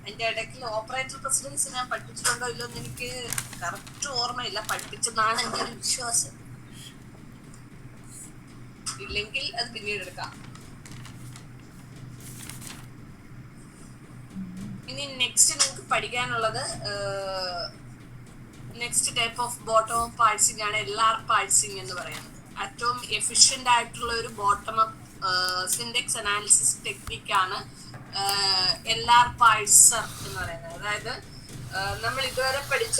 അതിന്റെ ഇടയ്ക്ക് operator precedence ഞാൻ പഠിപ്പിച്ചിട്ടുണ്ടോ ഇല്ലോ എന്ന് എനിക്ക് കറക്റ്റ് ഓർമ്മയില്ല. പഠിപ്പിച്ചെന്നാണ് എൻ്റെ ഒരു വിശ്വാസം. ഇല്ലെങ്കിൽ അത് പിന്നീട് എടുക്കാം. ഇനി നെക്സ്റ്റ് നിങ്ങൾക്ക് പഠിക്കാനുള്ളത് next type of bottom up parsing ആണ് LR പാഴ്സിംഗ് എന്ന് പറയുന്നത്. ഏറ്റവും എഫിഷ്യന്റ് ആയിട്ടുള്ള ഒരു ബോട്ടം അപ്പ് സിൻഡെക്സ് അനാലിസിസ് ടെക്നിക്കാണ് LR പാഴ്സർ എന്ന് പറയുന്നത്. അതായത് നമ്മൾ ഇതുവരെ പഠിച്ച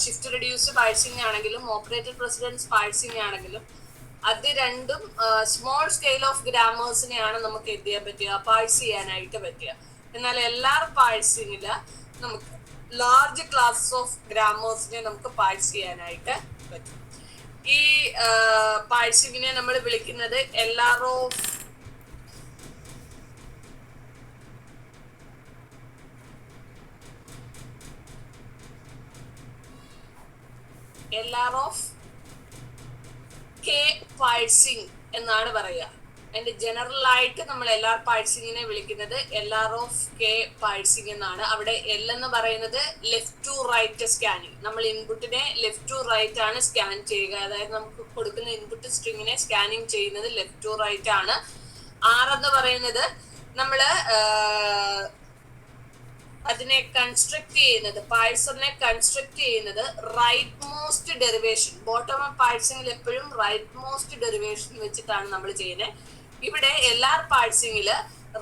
ഷിഫ്റ്റ് റെഡ്യൂസ് പാഴ്സിംഗ് ആണെങ്കിലും ഓപ്പറേറ്റർ പ്രസിഡൻസ് പാഴ്സിംഗ് ആണെങ്കിലും അത് രണ്ടും സ്മോൾ സ്കെയിൽ ഓഫ് ഗ്രാമേഴ്സിനെയാണ് നമുക്ക് എന്ത് ചെയ്യാൻ പറ്റുക, പാഴ്സ് ചെയ്യാനായിട്ട് പറ്റുക. എന്നാൽ LR പാഴ്സിംഗില് നമുക്ക് ലാർജ് ക്ലാസ് ഓഫ് ഗ്രാമേഴ്സിനെ നമുക്ക് പാഴ്സ് ചെയ്യാനായിട്ട് പറ്റും. ഈ പാഴ്സിംഗിനെ നമ്മൾ വിളിക്കുന്നത് LR ഓഫ് K പാഴ്സിംഗ് എന്നാണ് പറയുക. അതിന്റെ ജനറൽ ആയിട്ട് നമ്മൾ LR പാഴ്സിംഗിനെ വിളിക്കുന്നത് LR ഓഫ് K പാഴ്സിംഗ് എന്നാണ്. അവിടെ L എന്ന് പറയുന്നത് ലെഫ്റ്റ് ടു റൈറ്റ് സ്കാനിങ്. നമ്മൾ ഇൻപുട്ടിനെ ലെഫ്റ്റ് ടു റൈറ്റ് ആണ് സ്കാൻ ചെയ്യുക. അതായത് നമുക്ക് കൊടുക്കുന്ന ഇൻപുട്ട് സ്ട്രിങ്ങിനെ സ്കാനിങ് ചെയ്യുന്നത് ലെഫ്റ്റ് ടു റൈറ്റ് ആണ്. R എന്ന് പറയുന്നത് നമ്മള് അതിനെ കൺസ്ട്രക്ട് ചെയ്യുന്നത്, പാഴ്സറിനെ കൺസ്ട്രക്ട് ചെയ്യുന്നത് rightmost derivation. Bottom up പാഴ്സിംഗിൽ എപ്പോഴും റൈറ്റ് മോസ്റ്റ് ഡെറിവേഷൻ വെച്ചിട്ടാണ് നമ്മൾ ചെയ്യുന്നത്. ഇവിടെ LR പാഴ്സിംഗില്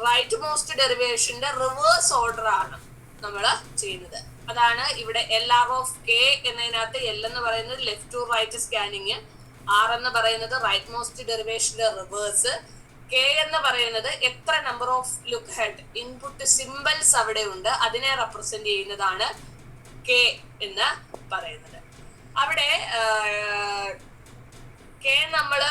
റൈറ്റ് മോസ്റ്റ് ഡെറിവേഷന്റെ റിവേഴ്സ് ഓർഡർ ആണ് നമ്മൾ ചെയ്യുന്നത്. അതാണ് ഇവിടെ LR ഓഫ് K എന്നതിനകത്ത് L എന്ന് പറയുന്നത് left to right scanning, R എന്ന് പറയുന്നത് റൈറ്റ് മോസ്റ്റ് ഡെറിവേഷന്റെ റിവേഴ്സ്, K എന്ന് പറയുന്നത് എത്ര number of look head input symbols അവിടെ ഉണ്ട് അതിനെ റെപ്രസെന്റ് ചെയ്യുന്നതാണ് K എന്ന് പറയുന്നത്. അവിടെ K നമ്മള്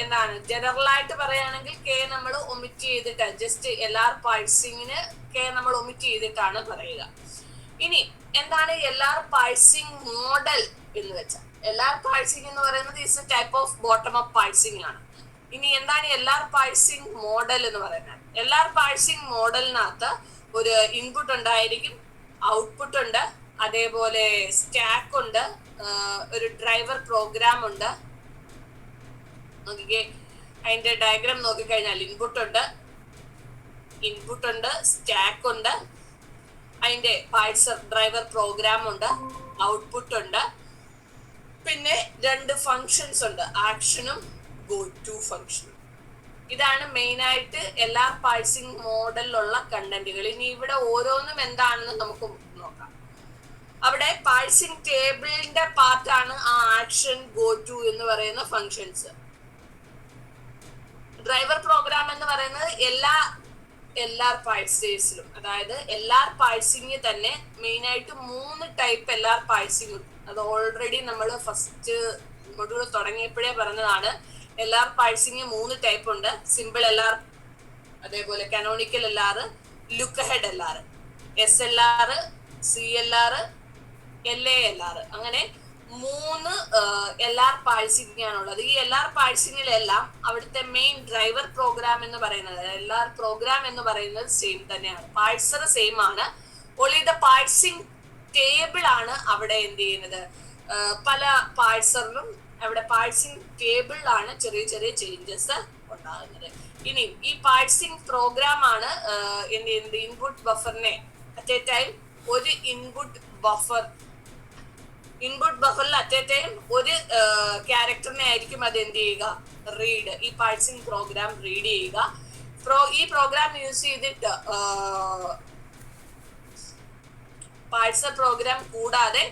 എന്താണ് ജനറൽ ആയിട്ട് പറയുകയാണെങ്കിൽ K നമ്മൾ ഒമിറ്റ് ചെയ്തിട്ട് ജസ്റ്റ് LR പാഴ്സിംഗിന് K നമ്മൾ ഒമിറ്റ് ചെയ്തിട്ടാണ് പറയുക. ഇനി എന്താണ് LR പാഴ്സിംഗ് മോഡൽ എന്ന് വെച്ചാൽ, LR പാഴ്സിംഗ് എന്ന് പറയുന്നത് is A type of bottom up parsing ആണ്. ഇനി എന്താണ് LR പാഴ്സിംഗ് മോഡൽ എന്ന് പറയുന്നത്? LR പാഴ്സിംഗ് മോഡലിനകത്ത് ഒരു ഇൻപുട്ട് ഉണ്ടായിരിക്കും, ഔട്ട്പുട്ട് ഉണ്ട്, അതേപോലെ സ്റ്റാക്ക് ഉണ്ട്, ഒരു ഡ്രൈവർ പ്രോഗ്രാം ഉണ്ട്. നോക്കിക്കേ, അതിന്റെ ഡയഗ്രാം നോക്കിക്കഴിഞ്ഞാൽ ഇൻപുട്ട് ഉണ്ട്, സ്റ്റാക്ക് ഉണ്ട്, അതിന്റെ പാഴ്സർ ഡ്രൈവർ പ്രോഗ്രാം ഉണ്ട്, ഔട്ട്പുട്ട് ഉണ്ട്, പിന്നെ രണ്ട് ഫങ്ഷൻസ് ഉണ്ട്, ആക്ഷനും ഗോ ടു ഫങ്ഷൻ. ഇതാണ് മെയിൻ ആയിട്ട് LR പാഴ്സിംഗ് മോഡലിലുള്ള കണ്ടന്റുകൾ. ഇനി ഇവിടെ ഓരോന്നും എന്താണെന്ന് നമുക്ക് നോക്കാം. അവിടെ പാഴ്സിംഗ് ടേബിളിന്റെ പാർട്ടാണ് ആ ആക്ഷൻ, ഗോ ടു എന്ന് പറയുന്ന ഫങ്ഷൻസ്. ഡ്രൈവർ പ്രോഗ്രാം എന്ന് പറയുന്നത് എല്ലാ LR പാഴ്സേഴ്സിലും, അതായത് LR പാഴ്സിംഗ് തന്നെ മെയിൻ ആയിട്ട് 3 ടൈപ്പ് LR പാഴ്സിംഗ് ഉണ്ട്. അത് ഓൾറെഡി നമ്മൾ ഫസ്റ്റ് മൊഡ്യൂൾ തുടങ്ങിയപ്പോഴേ പറഞ്ഞതാണ്. LR പാഴ്സിംഗ് 3 ടൈപ്പ് ഉണ്ട്. സിമ്പിൾ LR, അതേപോലെ canonical LR, look head LR, SLR, CLR, LALR. അങ്ങനെ 3 LR പാഴ്സിംഗ് ആണുള്ളത്. ഈ LR പാഴ്സിംഗിലെല്ലാം അവിടുത്തെ മെയിൻ ഡ്രൈവർ പ്രോഗ്രാം എന്ന് പറയുന്നത്, LR പ്രോഗ്രാം എന്ന് പറയുന്നത് സെയിം തന്നെയാണ്, പാഴ്സർ സെയിം ആണ്. ഓൺലി ദ പാഴ്സിംഗ് ടേബിൾ ആണ് അവിടെ എന്ത് ചെയ്യുന്നത്, പല പാഴ്സറിലും അവിടെ പാഴ്സിംഗ് ടേബിളിലാണ് ചെറിയ ചെറിയ ചേഞ്ചസ് ഉണ്ടാകുന്നത്. ഇനി ഈ പാഴ്സിംഗ് പ്രോഗ്രാം ആണ് ഇൻപുട്ട് ബഫറിനെ അറ്റ് എ ടൈം ഒരു ഇൻപുട്ട് ബഫറിൽ അറ്റ് എ ടൈം ഒരു ക്യാരക്ടറിനെ ആയിരിക്കും അത് എന്ത് ചെയ്യുക, റീഡ്, ഈ പാഴ്സിംഗ് പ്രോഗ്രാം റീഡ് ചെയ്യുക. ഈ പ്രോഗ്രാം യൂസ് ചെയ്തിട്ട് പാഴ്സർ പ്രോഗ്രാം കൂടാതെ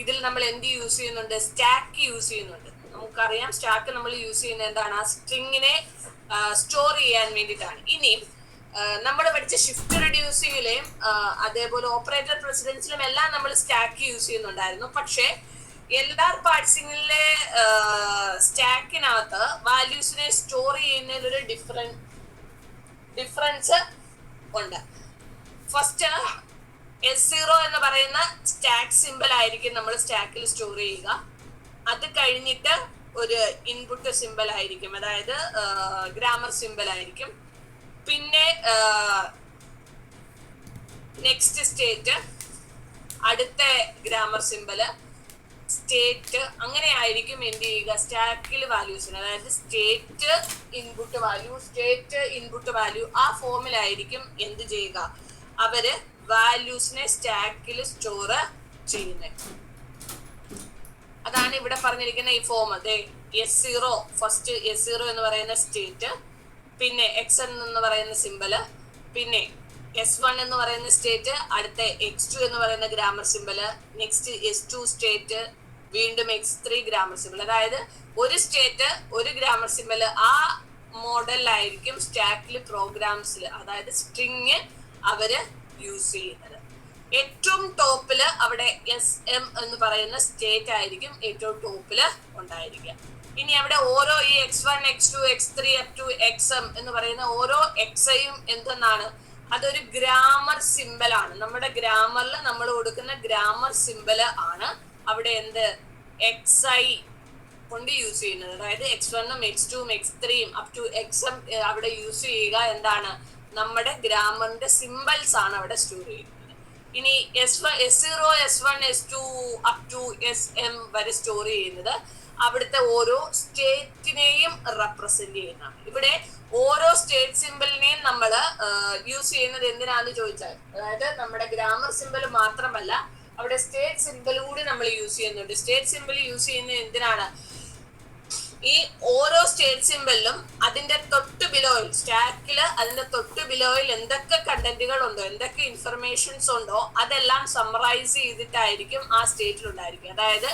ഇതിൽ നമ്മൾ എന്ത് യൂസ് ചെയ്യുന്നുണ്ട്, സ്റ്റാക്ക് യൂസ് ചെയ്യുന്നുണ്ട്. നമുക്കറിയാം സ്റ്റാക്ക് നമ്മൾ യൂസ് ചെയ്യുന്നത് എന്താണ്, ആ സ്ട്രിങ്ങിനെ സ്റ്റോർ ചെയ്യാൻ വേണ്ടിയിട്ടാണ്. ഇനി നമ്മൾ പഠിച്ച ഷിഫ്റ്റ് റെഡ്യൂസിങ്ങിലെയും അതേപോലെ ഓപ്പറേറ്റർ പ്രസിഡൻസിലും എല്ലാം നമ്മൾ സ്റ്റാക്ക് യൂസ് ചെയ്യുന്നുണ്ടായിരുന്നു. പക്ഷേ LR പാഴ്സിംഗിലെ സ്റ്റാക്കിനകത്ത് വാല്യൂസിനെ സ്റ്റോർ ചെയ്യുന്നതിൽ ഒരു ഡിഫറൻസ് ഉണ്ട്. ഫസ്റ്റ് S0 എന്ന് പറയുന്ന സ്റ്റാക്ക് സിമ്പിൾ ആയിരിക്കും നമ്മൾ സ്റ്റാക്കിൽ സ്റ്റോർ ചെയ്യുക. അത് കഴിഞ്ഞിട്ട് ഒരു ഇൻപുട്ട് സിമ്പിൾ ആയിരിക്കും, അതായത് ഗ്രാമർ സിമ്പിൾ ആയിരിക്കും. പിന്നെ നെക്സ്റ്റ് സ്റ്റേറ്റ്, അടുത്ത ഗ്രാമർ സിമ്പല്, സ്റ്റേറ്റ്. അങ്ങനെ ആയിരിക്കും എന്ത് ചെയ്യുക, സ്റ്റാക്കിൽ വാല്യൂസിന്, അതായത് state input value, state input value, ആ ഫോമിലായിരിക്കും എന്ത് ചെയ്യുക, അവര് വാല്യൂസിനെ സ്റ്റാക്കിൽ സ്റ്റോർ ചെയ്യുന്നത്. അതാണ് ഇവിടെ പറഞ്ഞിരിക്കുന്ന ഈ ഫോം. അതെ, S0 ഫസ്റ്റ് S0 എന്ന് പറയുന്ന സ്റ്റേറ്റ്, പിന്നെ XN എന്ന് പറയുന്ന സിമ്പല്, പിന്നെ S1 എന്ന് പറയുന്ന സ്റ്റേറ്റ്, അടുത്ത X2 എന്ന് പറയുന്ന grammar symbol, next S2 state, വീണ്ടും X3 ഗ്രാമർ സിമ്പൽ. അതായത് ഒരു സ്റ്റേറ്റ് ഒരു ഗ്രാമർ സിമ്പല്, ആ മോഡലിലായിരിക്കും സ്റ്റാക്കിൽ പ്രോഗ്രാംസിൽ, അതായത് സ്ട്രിങ് അവര് യൂസ് ചെയ്യുന്നത്. ഏറ്റവും ടോപ്പില് അവിടെ SM എന്ന് പറയുന്ന സ്റ്റേറ്റ് ആയിരിക്കും ഏറ്റവും ടോപ്പില് ഉണ്ടായിരിക്കുക. ഇനി അവിടെ ഓരോ ഈ X1, X2, X3, F2, XM എന്ന് പറയുന്ന ഓരോ XIയും എന്തെന്നാണ്, അതൊരു ഗ്രാമർ സിമ്പൽ ആണ്. നമ്മുടെ ഗ്രാമറിൽ നമ്മൾ കൊടുക്കുന്ന ഗ്രാമർ സിമ്പല് ആണ് അവിടെ എന്ത് XI കൊണ്ട് യൂസ് ചെയ്യുന്നത്. അതായത് X1ഉം X2ഉം X3യും അപ് ടു XM അവിടെ യൂസ് ചെയ്യുക എന്താണ്, നമ്മുടെ ഗ്രാമറിന്റെ സിമ്പൽസ് ആണ് അവിടെ സ്റ്റോർ ചെയ്യുന്നത്. ഇനി S0, S1, S2 up to SM വരെ സ്റ്റോർ ചെയ്യുന്നത് അവിടുത്തെ ഓരോ സ്റ്റേറ്റിനെയും റെപ്രസെന്റ് ചെയ്യുന്നതാണ്. ഇവിടെ ഓരോ സ്റ്റേറ്റ് സിമ്പിളിനെയും നമ്മൾ യൂസ് ചെയ്യുന്നത് എന്തിനാന്ന് ചോദിച്ചാൽ, അതായത് നമ്മുടെ ഗ്രാമർ സിമ്പിൾ മാത്രമല്ല, അവിടെ സ്റ്റേറ്റ് സിമ്പിൾ കൂടി നമ്മൾ യൂസ് ചെയ്യുന്നുണ്ട്. സ്റ്റേറ്റ് സിമ്പിൾ യൂസ് ചെയ്യുന്നത് എന്തിനാണ്, ഈ ഓരോ സ്റ്റേറ്റ് സിമ്പിളിലും അതിന്റെ തൊട്ട് ബിലോയിൽ, സ്റ്റാക്കില് അതിന്റെ തൊട്ട് ബിലോയിൽ എന്തൊക്കെ കണ്ടന്റുകൾ ഉണ്ടോ, എന്തൊക്കെ ഇൻഫർമേഷൻസ് ഉണ്ടോ, അതെല്ലാം സമ്മറൈസ് ചെയ്തിട്ടായിരിക്കും ആ സ്റ്റേറ്റിൽ ഉണ്ടായിരിക്കും. അതായത്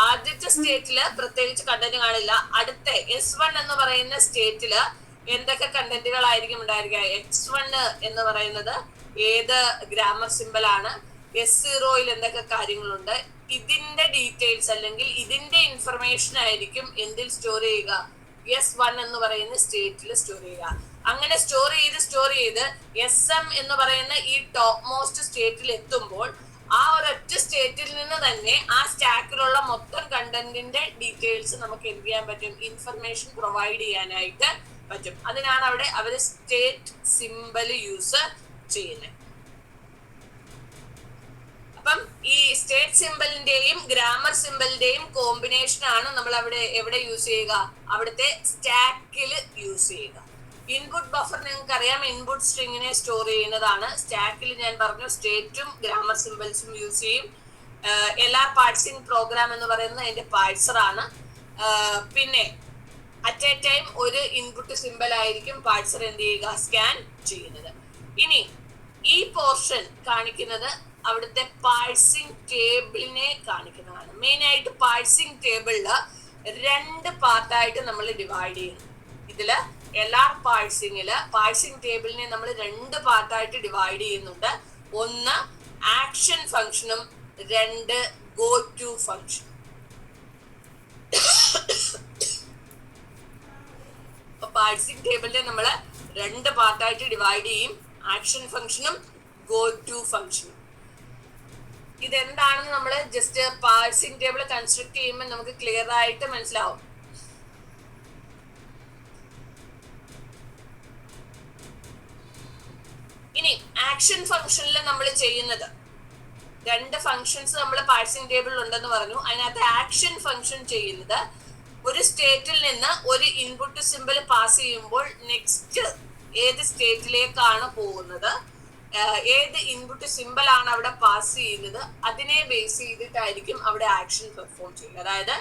ആദ്യത്തെ സ്റ്റേറ്റില് പ്രത്യേകിച്ച് കണ്ടന്റ് കാണില്ല, അടുത്ത S1 എന്ന് പറയുന്ന സ്റ്റേറ്റില് എന്തൊക്കെ കണ്ടന്റുകളായിരിക്കും ഉണ്ടായിരിക്കുക, X1 എന്ന് പറയുന്നത് ഏത് ഗ്രാമർ സിമ്പൽ ആണ്, S0യിൽ എന്തൊക്കെ കാര്യങ്ങളുണ്ട്, ഇതിന്റെ ഡീറ്റെയിൽസ് അല്ലെങ്കിൽ ഇതിന്റെ ഇൻഫർമേഷൻ ആയിരിക്കും എന്തിൽ സ്റ്റോർ ചെയ്യുക, S1 എന്ന് പറയുന്ന സ്റ്റേറ്റിൽ സ്റ്റോർ ചെയ്യുക. അങ്ങനെ സ്റ്റോർ ചെയ്ത് SM എന്ന് പറയുന്ന ഈ ടോപ്പ് മോസ്റ്റ് സ്റ്റേറ്റിൽ എത്തുമ്പോൾ ആ ഒരൊറ്റ സ്റ്റേറ്റിൽ നിന്ന് തന്നെ ആ സ്റ്റാക്കിലുള്ള മൊത്തം കണ്ടന്റിന്റെ ഡീറ്റെയിൽസ് നമുക്ക് എന്ത് ചെയ്യാൻ പറ്റും, ഇൻഫർമേഷൻ പ്രൊവൈഡ് ചെയ്യാനായിട്ട് പറ്റും. അതിനാണ് അവിടെ അവര് സ്റ്റേറ്റ് സിമ്പൽ യൂസ് ചെയ്യുന്നത്. അപ്പം ഈ സ്റ്റേറ്റ് സിമ്പലിന്റെയും ഗ്രാമർ സിമ്പലിന്റെയും കോമ്പിനേഷൻ ആണ് നമ്മൾ അവിടെ എവിടെ യൂസ് ചെയ്യുക, അവിടുത്തെ സ്റ്റാക്കിൽ യൂസ് ചെയ്യുക. ഇൻപുട്ട് ബഫർ നിങ്ങൾക്ക് അറിയാം, ഇൻപുട്ട് സ്ട്രിങ്ങിനെ സ്റ്റോർ ചെയ്യുന്നതാണ്. സ്റ്റാക്കിൽ ഞാൻ പറഞ്ഞു സ്റ്റേറ്റും ഗ്രാമർ സിമ്പൽസും യൂസ് ചെയ്യും. LR പാഴ്സിംഗ് പ്രോഗ്രാം എന്ന് പറയുന്നത് അതിന്റെ പാഴ്സർ ആണ്. പിന്നെ അറ്റ് എ ടൈം ഒരു ഇൻപുട്ട് സിമ്പൽ ആയിരിക്കും പാഴ്സർ എന്ത് ചെയ്യുക, സ്കാൻ ചെയ്യുന്നത്. ഇനി ഈ പോർഷൻ കാണിക്കുന്നത് അവിടുത്തെ പാഴ്സിംഗ് ടേബിളിനെ കാണിക്കുന്നതാണ്. മെയിൻ ആയിട്ട് പാഴ്സിംഗ് ടേബിളില് 2 പാർട്ടായിട്ട് നമ്മൾ ഡിവൈഡ് ചെയ്യുന്നു. ഇതില് LR പാഴ്സിംഗില് പാഴ്സിംഗ് ടേബിളിനെ നമ്മൾ 2 പാർട്ടായിട്ട് ഡിവൈഡ് ചെയ്യുന്നുണ്ട്. ഒന്ന് ആക്ഷൻ ഫംഗ്ഷനും 2 ഗോ ടു ഫംഗ്ഷൻ. അപ്പൊ പാഴ്സിംഗ് ടേബിളിനെ നമ്മൾ 2 പാർട്ടായിട്ട് ഡിവൈഡ് ചെയ്യും, ആക്ഷൻ ഫംഗ്ഷനും ഗോ ടു ഫംഗ്ഷനും. ഇതെന്താണെന്ന് നമ്മൾ ജസ്റ്റ് പാഴ്സിംഗ് ടേബിൾ കൺസ്ട്രക്ട് ചെയ്യുമ്പോൾ നമുക്ക് ക്ലിയർ ആയിട്ട് മനസ്സിലാവും. ഇനി ആക്ഷൻ ഫംഗ്ഷനിൽ നമ്മൾ ചെയ്യുന്നത് 2 ഫംഗ്ഷൻസ് നമ്മൾ പാഴ്സിംഗ് ടേബിളിൽ ഉണ്ടെന്ന് പറഞ്ഞു. അതിനകത്ത് ആക്ഷൻ ഫംഗ്ഷൻ ചെയ്യുന്നത് ഒരു സ്റ്റേറ്റിൽ നിന്ന് ഒരു ഇൻപുട്ട് സിമ്പിൾ പാസ് ചെയ്യുമ്പോൾ നെക്സ്റ്റ് ഏത് സ്റ്റേറ്റിലേക്കാണ് പോകുന്നത്, ഏത് ഇൻപുട്ട് സിമ്പിൾ ആണ് അവിടെ പാസ് ചെയ്യുന്നത്, അതിനെ ബേസ് ചെയ്തിട്ടായിരിക്കും അവിടെ ആക്ഷൻ പെർഫോം ചെയ്യുക. അതായത്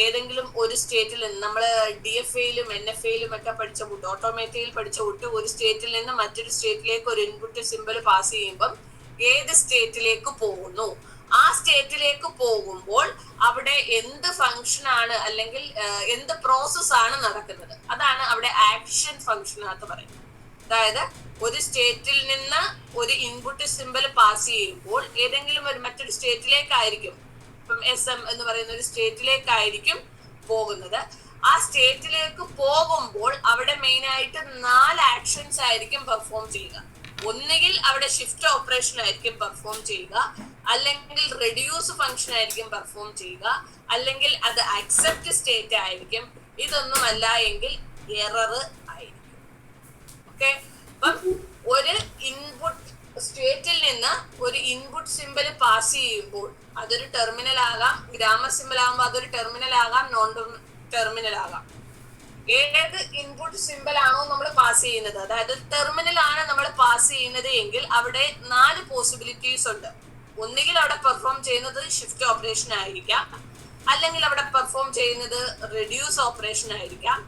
ഏതെങ്കിലും ഒരു സ്റ്റേറ്റിൽ നിന്ന് നമ്മൾ DFAയിലും NFAയിലും ഒക്കെ പഠിച്ച കൂട്ട്, ഓട്ടോമേറ്റയിൽ പഠിച്ച കൂട്ട്, ഒരു സ്റ്റേറ്റിൽ നിന്ന് മറ്റൊരു സ്റ്റേറ്റിലേക്ക് ഒരു ഇൻപുട്ട് സിമ്പിൾ പാസ് ചെയ്യുമ്പം ഏത് സ്റ്റേറ്റിലേക്ക് പോകുന്നു, ആ സ്റ്റേറ്റിലേക്ക് പോകുമ്പോൾ അവിടെ എന്ത് ഫംഗ്ഷൻ ആണ് അല്ലെങ്കിൽ എന്ത് പ്രോസസ് ആണ് നടക്കുന്നത്, അതാണ് അവിടെ ആക്ഷൻ ഫംഗ്ഷനകത്ത് പറയുന്നത്. അതായത് ഒരു സ്റ്റേറ്റിൽ നിന്ന് ഒരു ഇൻപുട്ട് സിമ്പിൾ പാസ് ചെയ്യുമ്പോൾ ഏതെങ്കിലും ഒരു മറ്റൊരു സ്റ്റേറ്റിലേക്കായിരിക്കും, ഇപ്പം SM എന്ന് പറയുന്ന ഒരു സ്റ്റേറ്റിലേക്കായിരിക്കും പോകുന്നത്. ആ സ്റ്റേറ്റിലേക്ക് പോകുമ്പോൾ അവിടെ മെയിൻ ആയിട്ട് 4 ആക്ഷൻസ് ആയിരിക്കും പെർഫോം ചെയ്യുക. ഒന്നുകിൽ അവിടെ ഷിഫ്റ്റ് ഓപ്പറേഷൻ ആയിരിക്കും പെർഫോം ചെയ്യുക, അല്ലെങ്കിൽ റെഡ്യൂസ് ഫംഗ്ഷൻ ആയിരിക്കും പെർഫോം ചെയ്യുക, അല്ലെങ്കിൽ അത് അക്സെപ്റ്റ് സ്റ്റേറ്റ് ആയിരിക്കും. ഇതൊന്നുമല്ല എങ്കിൽ എറർ ആയിരിക്കും. ഓക്കെ, അപ്പം ഒരു ഇൻപുട്ട് സ്റ്റേറ്റിൽ നിന്ന് ഒരു ഇൻപുട്ട് സിമ്പിൾ പാസ് ചെയ്യുമ്പോൾ അതൊരു ടെർമിനൽ ആകാം, ഗ്രാമർ സിമ്പിൾ ആകുമ്പോൾ അതൊരു ടെർമിനൽ ആകാം, നോൺ ടെർമിനൽ ആകാം. ഏത് ഇൻപുട്ട് സിമ്പിൾ ആണോ നമ്മൾ പാസ് ചെയ്യുന്നത്, അതായത് ടെർമിനൽ ആണ് നമ്മൾ പാസ് ചെയ്യുന്നത് എങ്കിൽ അവിടെ 4 പോസിബിലിറ്റീസ് ഉണ്ട്. ഒന്നുകിൽ അവിടെ പെർഫോം ചെയ്യുന്നത് ഷിഫ്റ്റ് ഓപ്പറേഷൻ ആയിരിക്കാം, അല്ലെങ്കിൽ അവിടെ പെർഫോം ചെയ്യുന്നത് റെഡ്യൂസ് ഓപ്പറേഷൻ ആയിരിക്കാം,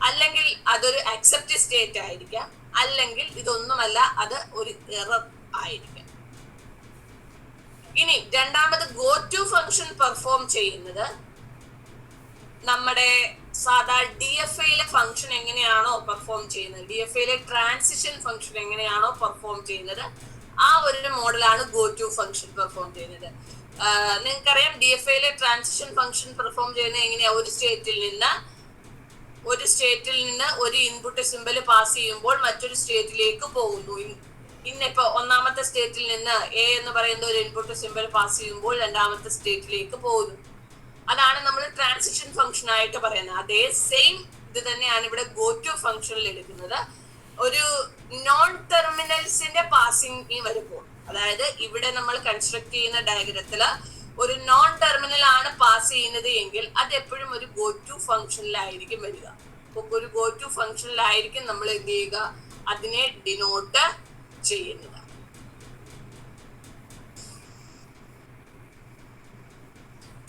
അല്ലെങ്കിൽ അതൊരു അക്സെപ്റ്റ് സ്റ്റേറ്റ് ആയിരിക്കാം, അല്ലെങ്കിൽ ഇതൊന്നുമല്ല, അത് ഒരു എറർ ആയിരിക്കാം. ഇനി രണ്ടാമത് ഗോ ടു ഫംഗ്ഷൻ പെർഫോം ചെയ്യുന്നത് നമ്മുടെ സാധാ ഡി എഫ് ഐയിലെ ഫംഗ്ഷൻ എങ്ങനെയാണോ പെർഫോം ചെയ്യുന്നത്, ഡി എഫ് ഐയിലെ ട്രാൻസിഷൻ ഫംഗ്ഷൻ എങ്ങനെയാണോ പെർഫോം ചെയ്യുന്നത്, ആ ഒരു മോഡലാണ് ഗോ ടു ഫംഗ്ഷൻ പെർഫോം ചെയ്യുന്നത്. നിങ്ങൾക്കറിയാം ഡി എഫ് ഐയിലെ ട്രാൻസിഷൻ ഫംഗ്ഷൻ പെർഫോം ചെയ്യുന്നത് എങ്ങനെയാ, ഒരു സ്റ്റേറ്റിൽ നിന്ന് ഒരു ഇൻപുട്ട് സിമ്പിൾ പാസ് ചെയ്യുമ്പോൾ മറ്റൊരു സ്റ്റേറ്റിലേക്ക് പോകുന്നു. ഇന്നിപ്പോ ഒന്നാമത്തെ സ്റ്റേറ്റിൽ നിന്ന് എ എന്ന് പറയുന്ന ഒരു ഇൻപുട്ട് സിമ്പിൾ പാസ് ചെയ്യുമ്പോൾ രണ്ടാമത്തെ സ്റ്റേറ്റിലേക്ക് പോകുന്നു. അതാണ് നമ്മൾ ട്രാൻസിഷൻ ഫംഗ്ഷൻ ആയിട്ട് പറയുന്നത്. അതേ സെയിം ഇത് തന്നെയാണ് ഇവിടെ ഗോ ടു ഫംഗ്ഷനിൽ എടുക്കുന്നത്. ഒരു നോൺ ടെർമിനൽസിന്റെ പാസിംഗ് വരുമ്പോൾ, അതായത് ഇവിടെ നമ്മൾ കൺസ്ട്രക്ട് ചെയ്യുന്ന ഡയഗ്രത്തില് ഒരു നോൺ ടെർമിനൽ ആണ് പാസ് ചെയ്യുന്നത് എങ്കിൽ അത് എപ്പോഴും ഒരു ഗോ ടു ഫംഗ്ഷനിലായിരിക്കും വരിക. ഒരു ഗോ ടു ഫംഗ്ഷനിലായിരിക്കും നമ്മൾ എന്ത് ചെയ്യുക, അതിനെ ഡിനോട്ട് ചെയ്യുന്നത്.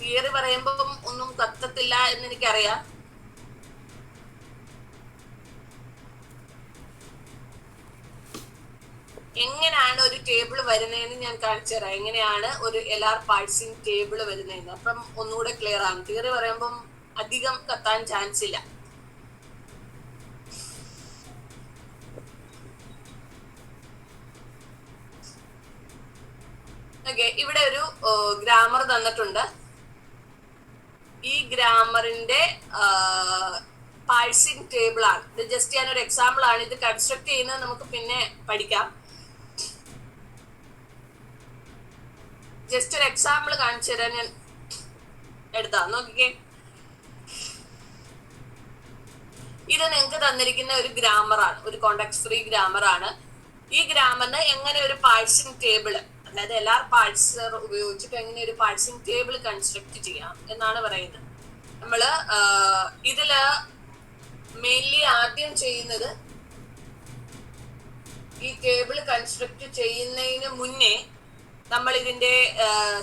തിയറി പറയുമ്പം ഒന്നും കത്തത്തില്ല എന്ന് എനിക്കറിയാം. എങ്ങനെയാണ് ഒരു ടേബിൾ വരുന്നതെന്ന് ഞാൻ കാണിച്ചു തരാം. എങ്ങനെയാണ് ഒരു LR പാഴ്സിംഗ് ടേബിൾ വരുന്നതെന്ന്. അപ്പം ഒന്നുകൂടെ ക്ലിയർ ആണ്. തിയറി പറയുമ്പം അധികം കത്താൻ ചാൻസ് ഇല്ല. ഓക്കെ, ഇവിടെ ഒരു ഗ്രാമർ തന്നിട്ടുണ്ട്. ഈ ഗ്രാമറിന്റെ പാഴ്സിംഗ് ടേബിൾ ആണ് ഇത്. ജസ്റ്റ് ഞാനൊരു എക്സാമ്പിൾ ആണ്. ഇത് കൺസ്ട്രക്ട് ചെയ്യുന്നത് നമുക്ക് പിന്നെ പഠിക്കാം. ജസ്റ്റ് ഒരു എക്സാമ്പിൾ കാണിച്ചു തരാൻ ഞാൻ എടുത്താ നോക്കിക്കേ. ഇത് നിങ്ങൾക്ക് തന്നിരിക്കുന്ന ഒരു ഗ്രാമറാണ്, ഒരു കോണ്ടെക്സ്റ്റ് ഫ്രീ ഗ്രാമറാണ്. ഈ ഗ്രാമറിന് എങ്ങനെ ഒരു പാഴ്സിംഗ് ടേബിൾ, അതായത് LR പാഴ്സർ ഉപയോഗിച്ചിട്ട് എങ്ങനെ ഒരു പാഴ്സിംഗ് ടേബിൾ കൺസ്ട്രക്ട് ചെയ്യാം എന്നാണ് പറയുന്നത്. നമ്മള് ഇതില് മെയിൻലി ആദ്യം ചെയ്യുന്നത്, ഈ ടേബിൾ കൺസ്ട്രക്ട് ചെയ്യുന്നതിന് മുന്നേ നമ്മൾ ഇതിന്റെ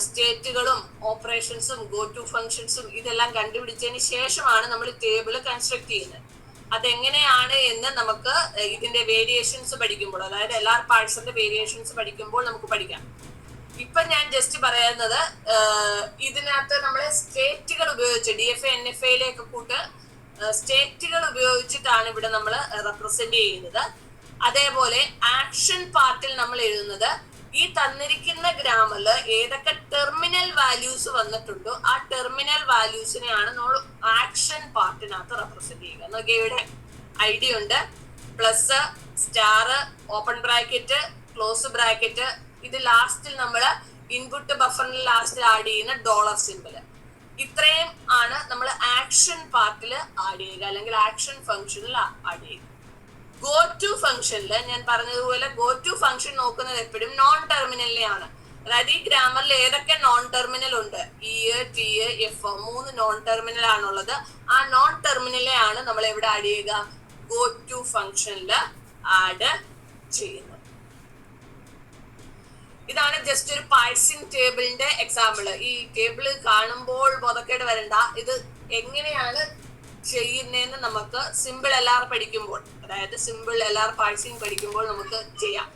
സ്റ്റേറ്റുകളും ഓപ്പറേഷൻസും ഗോ ടു ഫങ്ഷൻസും ഇതെല്ലാം കണ്ടുപിടിച്ചതിന് ശേഷമാണ് നമ്മൾ ടേബിൾ കൺസ്ട്രക്ട് ചെയ്യുന്നത്. അതെങ്ങനെയാണ് എന്ന് നമുക്ക് ഇതിന്റെ വേരിയേഷൻസ് പഠിക്കുമ്പോൾ, അതായത് LR പാഴ്സറിന്റെ വേരിയേഷൻസ് പഠിക്കുമ്പോൾ നമുക്ക് പഠിക്കാം. ഇപ്പൊ ഞാൻ ജസ്റ്റ് പറയുന്നത്, ഇതിനകത്ത് നമ്മളെ സ്റ്റേറ്റുകൾ ഉപയോഗിച്ച് DFA NFAയിലേക്ക് കൂട്ട് സ്റ്റേറ്റുകൾ ഉപയോഗിച്ചിട്ടാണ് ഇവിടെ നമ്മൾ റെപ്രസെന്റ് ചെയ്യുന്നത്. അതേപോലെ ആക്ഷൻ പാർട്ടിൽ നമ്മൾ എഴുതുന്നത്, ഈ തന്നിരിക്കുന്ന ഗ്രാമറിൽ ഏതൊക്കെ ടെർമിനൽ വാല്യൂസ് വന്നിട്ടുണ്ടോ ആ ടെർമിനൽ വാല്യൂസിനെയാണ് നമ്മൾ ആക്ഷൻ പാർട്ടിനകത്ത് റെപ്രസെന്റ് ചെയ്യുക. നോക്കിയാൽ ഇവിടെ ID ഉണ്ട്, plus, star, open bracket, close bracket. ഇത് ലാസ്റ്റിൽ നമ്മൾ ഇൻപുട്ട് ബഫറിന് ലാസ്റ്റിൽ ആഡ് ചെയ്യുന്ന ഡോളർ സിമ്പിൾ. ഇത്രയും ആണ് നമ്മൾ ആക്ഷൻ പാർട്ടിൽ ആഡ് ചെയ്യുക, അല്ലെങ്കിൽ ആക്ഷൻ ഫംഗ്ഷനിൽ ആഡ് ചെയ്യുക. ഗോ ടു ഫംഗ്ഷനിൽ ഞാൻ പറഞ്ഞതുപോലെ ഗോ ടു ഫംഗ്ഷൻ നോക്കുന്നത് എപ്പോഴും നോൺ ടെർമിനലിനെയാണ്. അതായത് ഈ ഗ്രാമറിൽ ഏതൊക്കെ നോൺ ടെർമിനൽ ഉണ്ട്, E, T, F, 3 non terminal ആണുള്ളത്. ആ നോൺ ടെർമിനലെ ആണ് നമ്മൾ എവിടെ ആഡ് ചെയ്യുക, ഗോ ടു ഫംഗ്ഷനിൽ ആഡ് ചെയ്യുന്നത്. ഇതാണ് ജസ്റ്റ് ഒരു പാഴ്സിംഗ് ടേബിളിന്റെ എക്സാമ്പിൾ. ഈ ടേബിൾ കാണുമ്പോൾ ബോധക്കേട് വരണ്ട. ഇത് എങ്ങനെയാണ് ചെയ്യുന്നതെന്ന് നമുക്ക് സിമ്പിൾ LR പഠിക്കുമ്പോൾ, അതായത് സിമ്പിൾ LR പാഴ്സിംഗ് പഠിക്കുമ്പോൾ നമുക്ക് ചെയ്യാം.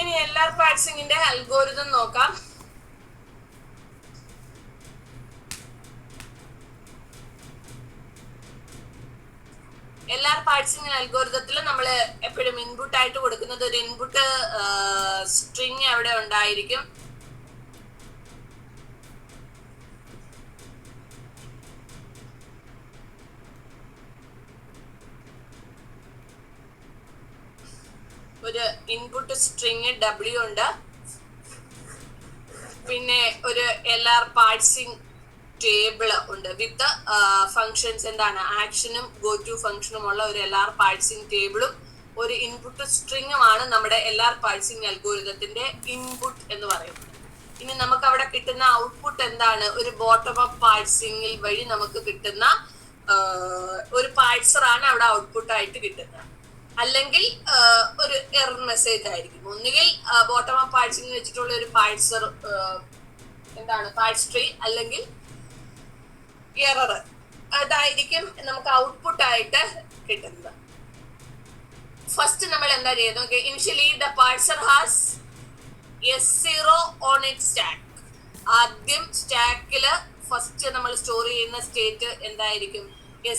ഇനി LR പാഴ്സിംഗിന്റെ അൽഗോരിതം നോക്കാം. LR പാഴ്സിംഗ് അൽഗോരിതത്തിൽ നമ്മൾ എപ്പോഴും ഇൻപുട്ട് ആയിട്ട് കൊടുക്കുന്നത് ഒരു ഇൻപുട്ട് സ്ട്രിങ് അവിടെ ഉണ്ടായിരിക്കും. ഒരു ഇൻപുട്ട് സ്ട്രിങ് W ഉണ്ട്, പിന്നെ ഒരു LR പാഴ്സിംഗ് ടേബിൾ ഉണ്ട് വിത്ത് ഫങ്ഷൻസ്. എന്താണ്? ആക്ഷനും ഗോ ടു ഫങ്ഷനും ഉള്ള ഒരു LR പാഴ്സിംഗ് ടേബിളും ഒരു ഇൻപുട്ട് സ്ട്രിങ്ങുമാണ് നമ്മുടെ LR പാഴ്സിംഗ് അൽഗോരിതത്തിന്റെ ഇൻപുട്ട് എന്ന് പറയുന്നത്. ഇനി നമുക്ക് അവിടെ കിട്ടുന്ന ഔട്ട്പുട്ട് എന്താണ്? ഒരു ബോട്ടം അപ്പ് പാഴ്സിംഗിൽ വഴി നമുക്ക് കിട്ടുന്ന ഒരു പാഴ്സർ ആണ് അവിടെ ഔട്ട്പുട്ട് ആയിട്ട് കിട്ടുന്നത്. അല്ലെങ്കിൽ ഒരു എറർ മെസ്സേജ് ആയിരിക്കും. ഒന്നുകിൽ ബോട്ടം അപ്പ് പാഴ്സിംഗ് വെച്ചിട്ടുള്ള ഒരു പാഴ്സർ, എന്താണ്, പാഴ്സ് ട്രീ, അല്ലെങ്കിൽ എറർ. അതായിരിക്കും നമുക്ക് ഔട്ട്പുട്ട് ആയിട്ട് കിട്ടുന്നത്. ഫസ്റ്റ് നമ്മൾ എന്താ ചെയ്യുന്നത്? Initially the parser has S0 on it stack. ആദ്യം സ്റ്റാക്കില് ഫസ്റ്റ് നമ്മൾ സ്റ്റോർ ചെയ്യുന്ന സ്റ്റേറ്റ് എന്തായിരിക്കും?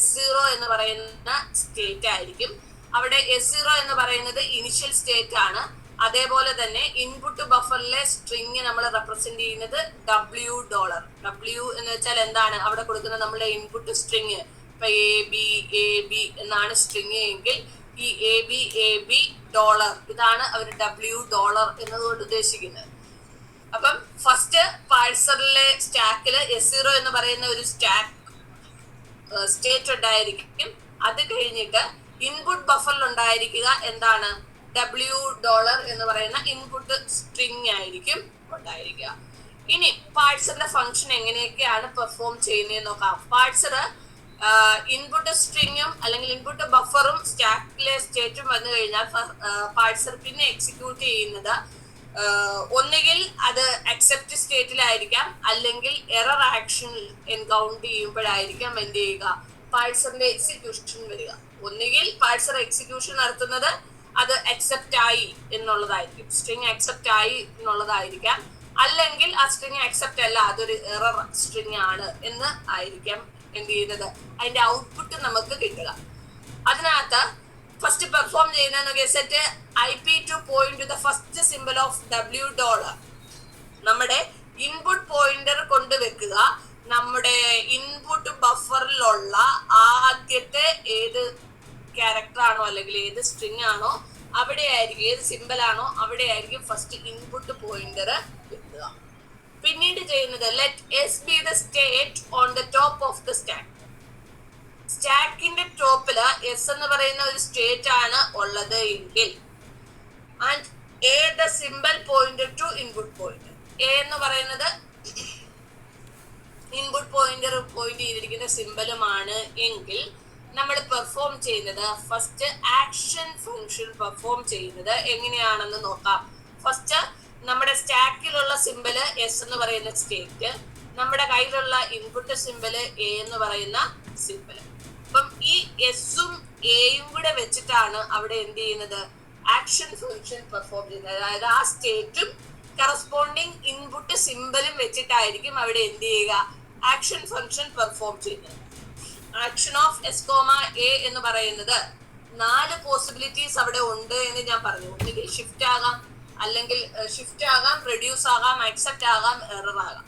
S0 എന്ന് പറയുന്ന സ്റ്റേറ്റ് ആയിരിക്കും. അവിടെ S0 എന്ന് പറയുന്നത് ഇനിഷ്യൽ സ്റ്റേറ്റ് ആണ്. അതേപോലെ തന്നെ ഇൻപുട്ട് ബഫറിലെ സ്ട്രിങ് നമ്മൾ റെപ്രസെന്റ് ചെയ്യുന്നത് $. W എന്ന് വെച്ചാൽ എന്താണ്? അവിടെ കൊടുക്കുന്ന നമ്മുടെ ഇൻപുട്ട് സ്ട്രിങ്. ഇപ്പൊ AB എന്നാണ് സ്ട്രിങ് എങ്കിൽ ഈ AB $, ഇതാണ് അവർ $, എന്നതുകൊണ്ട് ഉദ്ദേശിക്കുന്നത്. അപ്പം ഫസ്റ്റ് പാഴ്സറിലെ സ്റ്റാക്കില് S0 എന്ന് പറയുന്ന ഒരു സ്റ്റാക്ക് സ്റ്റേറ്റ് ഉണ്ടായിരിക്കും. അത് കഴിഞ്ഞിട്ട് ഇൻപുട്ട് ബഫറിൽ ഉണ്ടായിരിക്കുക എന്താണ്? $, എന്ന് പറയുന്ന ഇൻപുട്ട് സ്ട്രിങ് ആയിരിക്കും ഉണ്ടായിരിക്കുക. ഇനി പാഴ്സറിന്റെ ഫംഗ്ഷൻ എങ്ങനെയൊക്കെയാണ് പെർഫോം ചെയ്യുന്നതെന്ന് നോക്കാം. പാഴ്സർ ഇൻപുട്ട് സ്ട്രിങ്ങും അല്ലെങ്കിൽ ഇൻപുട്ട് ബഫറും സ്റ്റാക്കിലെ സ്റ്റേറ്റും വന്നു കഴിഞ്ഞാൽ പാഴ്സർ പിന്നെ എക്സിക്യൂട്ട് ചെയ്യുന്നത് ഒന്നുകിൽ അത് അക്സെപ്റ്റ് സ്റ്റേറ്റിലായിരിക്കാം, അല്ലെങ്കിൽ എറർ ആക്ഷൻ എൻകൗണ്ടർ ചെയ്യുമ്പോഴായിരിക്കാം എന്ത് ചെയ്യുക? പാഴ്സറിന്റെ എക്സിക്യൂഷൻ വരിക. ഒന്നുകിൽ പാഴ്സർ എക്സിക്യൂഷൻ നടത്തുന്നത് അത് അക്സെപ്റ്റ് ആയി എന്നുള്ളതായിരിക്കും, സ്ട്രിങ് അക്സെപ്റ്റ് ആയി എന്നുള്ളതായിരിക്കാം, അല്ലെങ്കിൽ ആ സ്ട്രിങ് അക്സെപ്റ്റ് അല്ല, അതൊരു എറർ സ്ട്രിങ് ആണ് എന്ന് ആയിരിക്കാം എന്ത് ചെയ്യുന്നത്? അതിന്റെ ഔട്ട്പുട്ട് നമുക്ക് കിട്ടുക. അതിനകത്ത് ഫസ്റ്റ് പെർഫോം ചെയ്യുന്ന set IP to point to the first symbol of $. നമ്മുടെ ഇൻപുട്ട് പോയിന്റർ കൊണ്ടുവെക്കുക. നമ്മുടെ ഇൻപുട്ട് ബഫറിലുള്ള ആദ്യത്തെ ഏത് ക്യാരക്ടർ ആണോ അല്ലെങ്കിൽ ഏത് സ്ട്രിങ് ആണോ അവിടെ ആയിരിക്കും, ഏത് സിമ്പിൾ ആണോ അവിടെ ആയിരിക്കും ഫസ്റ്റ് ഇൻപുട്ട് പോയിന്റർ വെക്കുക. പിന്നീട് ചെയ്യുന്നത് let S be the state on the top of the stack. സ്റ്റാക്കിന്റെ ടോപ്പില് S എന്ന് പറയുന്ന ഒരു സ്റ്റേറ്റ് ആണ് ഉള്ളത് എങ്കിൽ and A the symbol pointer to input pointer. A എന്ന് പറയുന്നത് ഇൻപുട്ട് പോയിന്റർ പോയിന്റ് ചെയ്തിരിക്കുന്ന സിമ്പലുമാണ് എങ്കിൽ നമ്മൾ പെർഫോം ചെയ്യുന്നത് ഫസ്റ്റ് ആക്ഷൻ ഫംഗ്ഷൻ പെർഫോം ചെയ്യുന്നത് എങ്ങനെയാണെന്ന് നോക്കാം. ഫസ്റ്റ് നമ്മുടെ സ്റ്റാക്കിലുള്ള സിമ്പല് S എന്ന് പറയുന്ന സ്റ്റേറ്റ്, നമ്മുടെ കയ്യിലുള്ള ഇൻപുട്ട് സിമ്പല് A എന്ന് പറയുന്ന സിമ്പല്. അപ്പം ഈ എസും എയും കൂടെ വെച്ചിട്ടാണ് അവിടെ എന്ത് ചെയ്യുന്നത്? ആക്ഷൻ ഫംഗ്ഷൻ പെർഫോം ചെയ്യുന്നത്. അതായത് ആ സ്റ്റേറ്റും കറസ്പോണ്ടിങ് ഇൻപുട്ട് സിമ്പലും വെച്ചിട്ടായിരിക്കും അവിടെ എന്ത് ചെയ്യുക? ആക്ഷൻ ഫംഗ്ഷൻ പെർഫോം ചെയ്യുന്നത്. ആക്ഷൻ ഓഫ് S, A എന്ന് പറയുന്നത് 4 പോസിബിലിറ്റീസ് അവിടെ ഉണ്ട് എന്ന് ഞാൻ പറഞ്ഞു. ഒന്നുകിൽ ഷിഫ്റ്റ് ആകാം, അല്ലെങ്കിൽ ഷിഫ്റ്റ് ആകാം, റെഡ്യൂസ് ആകാം, അക്സെപ്റ്റ് ആകാം, എറർ ആകാം.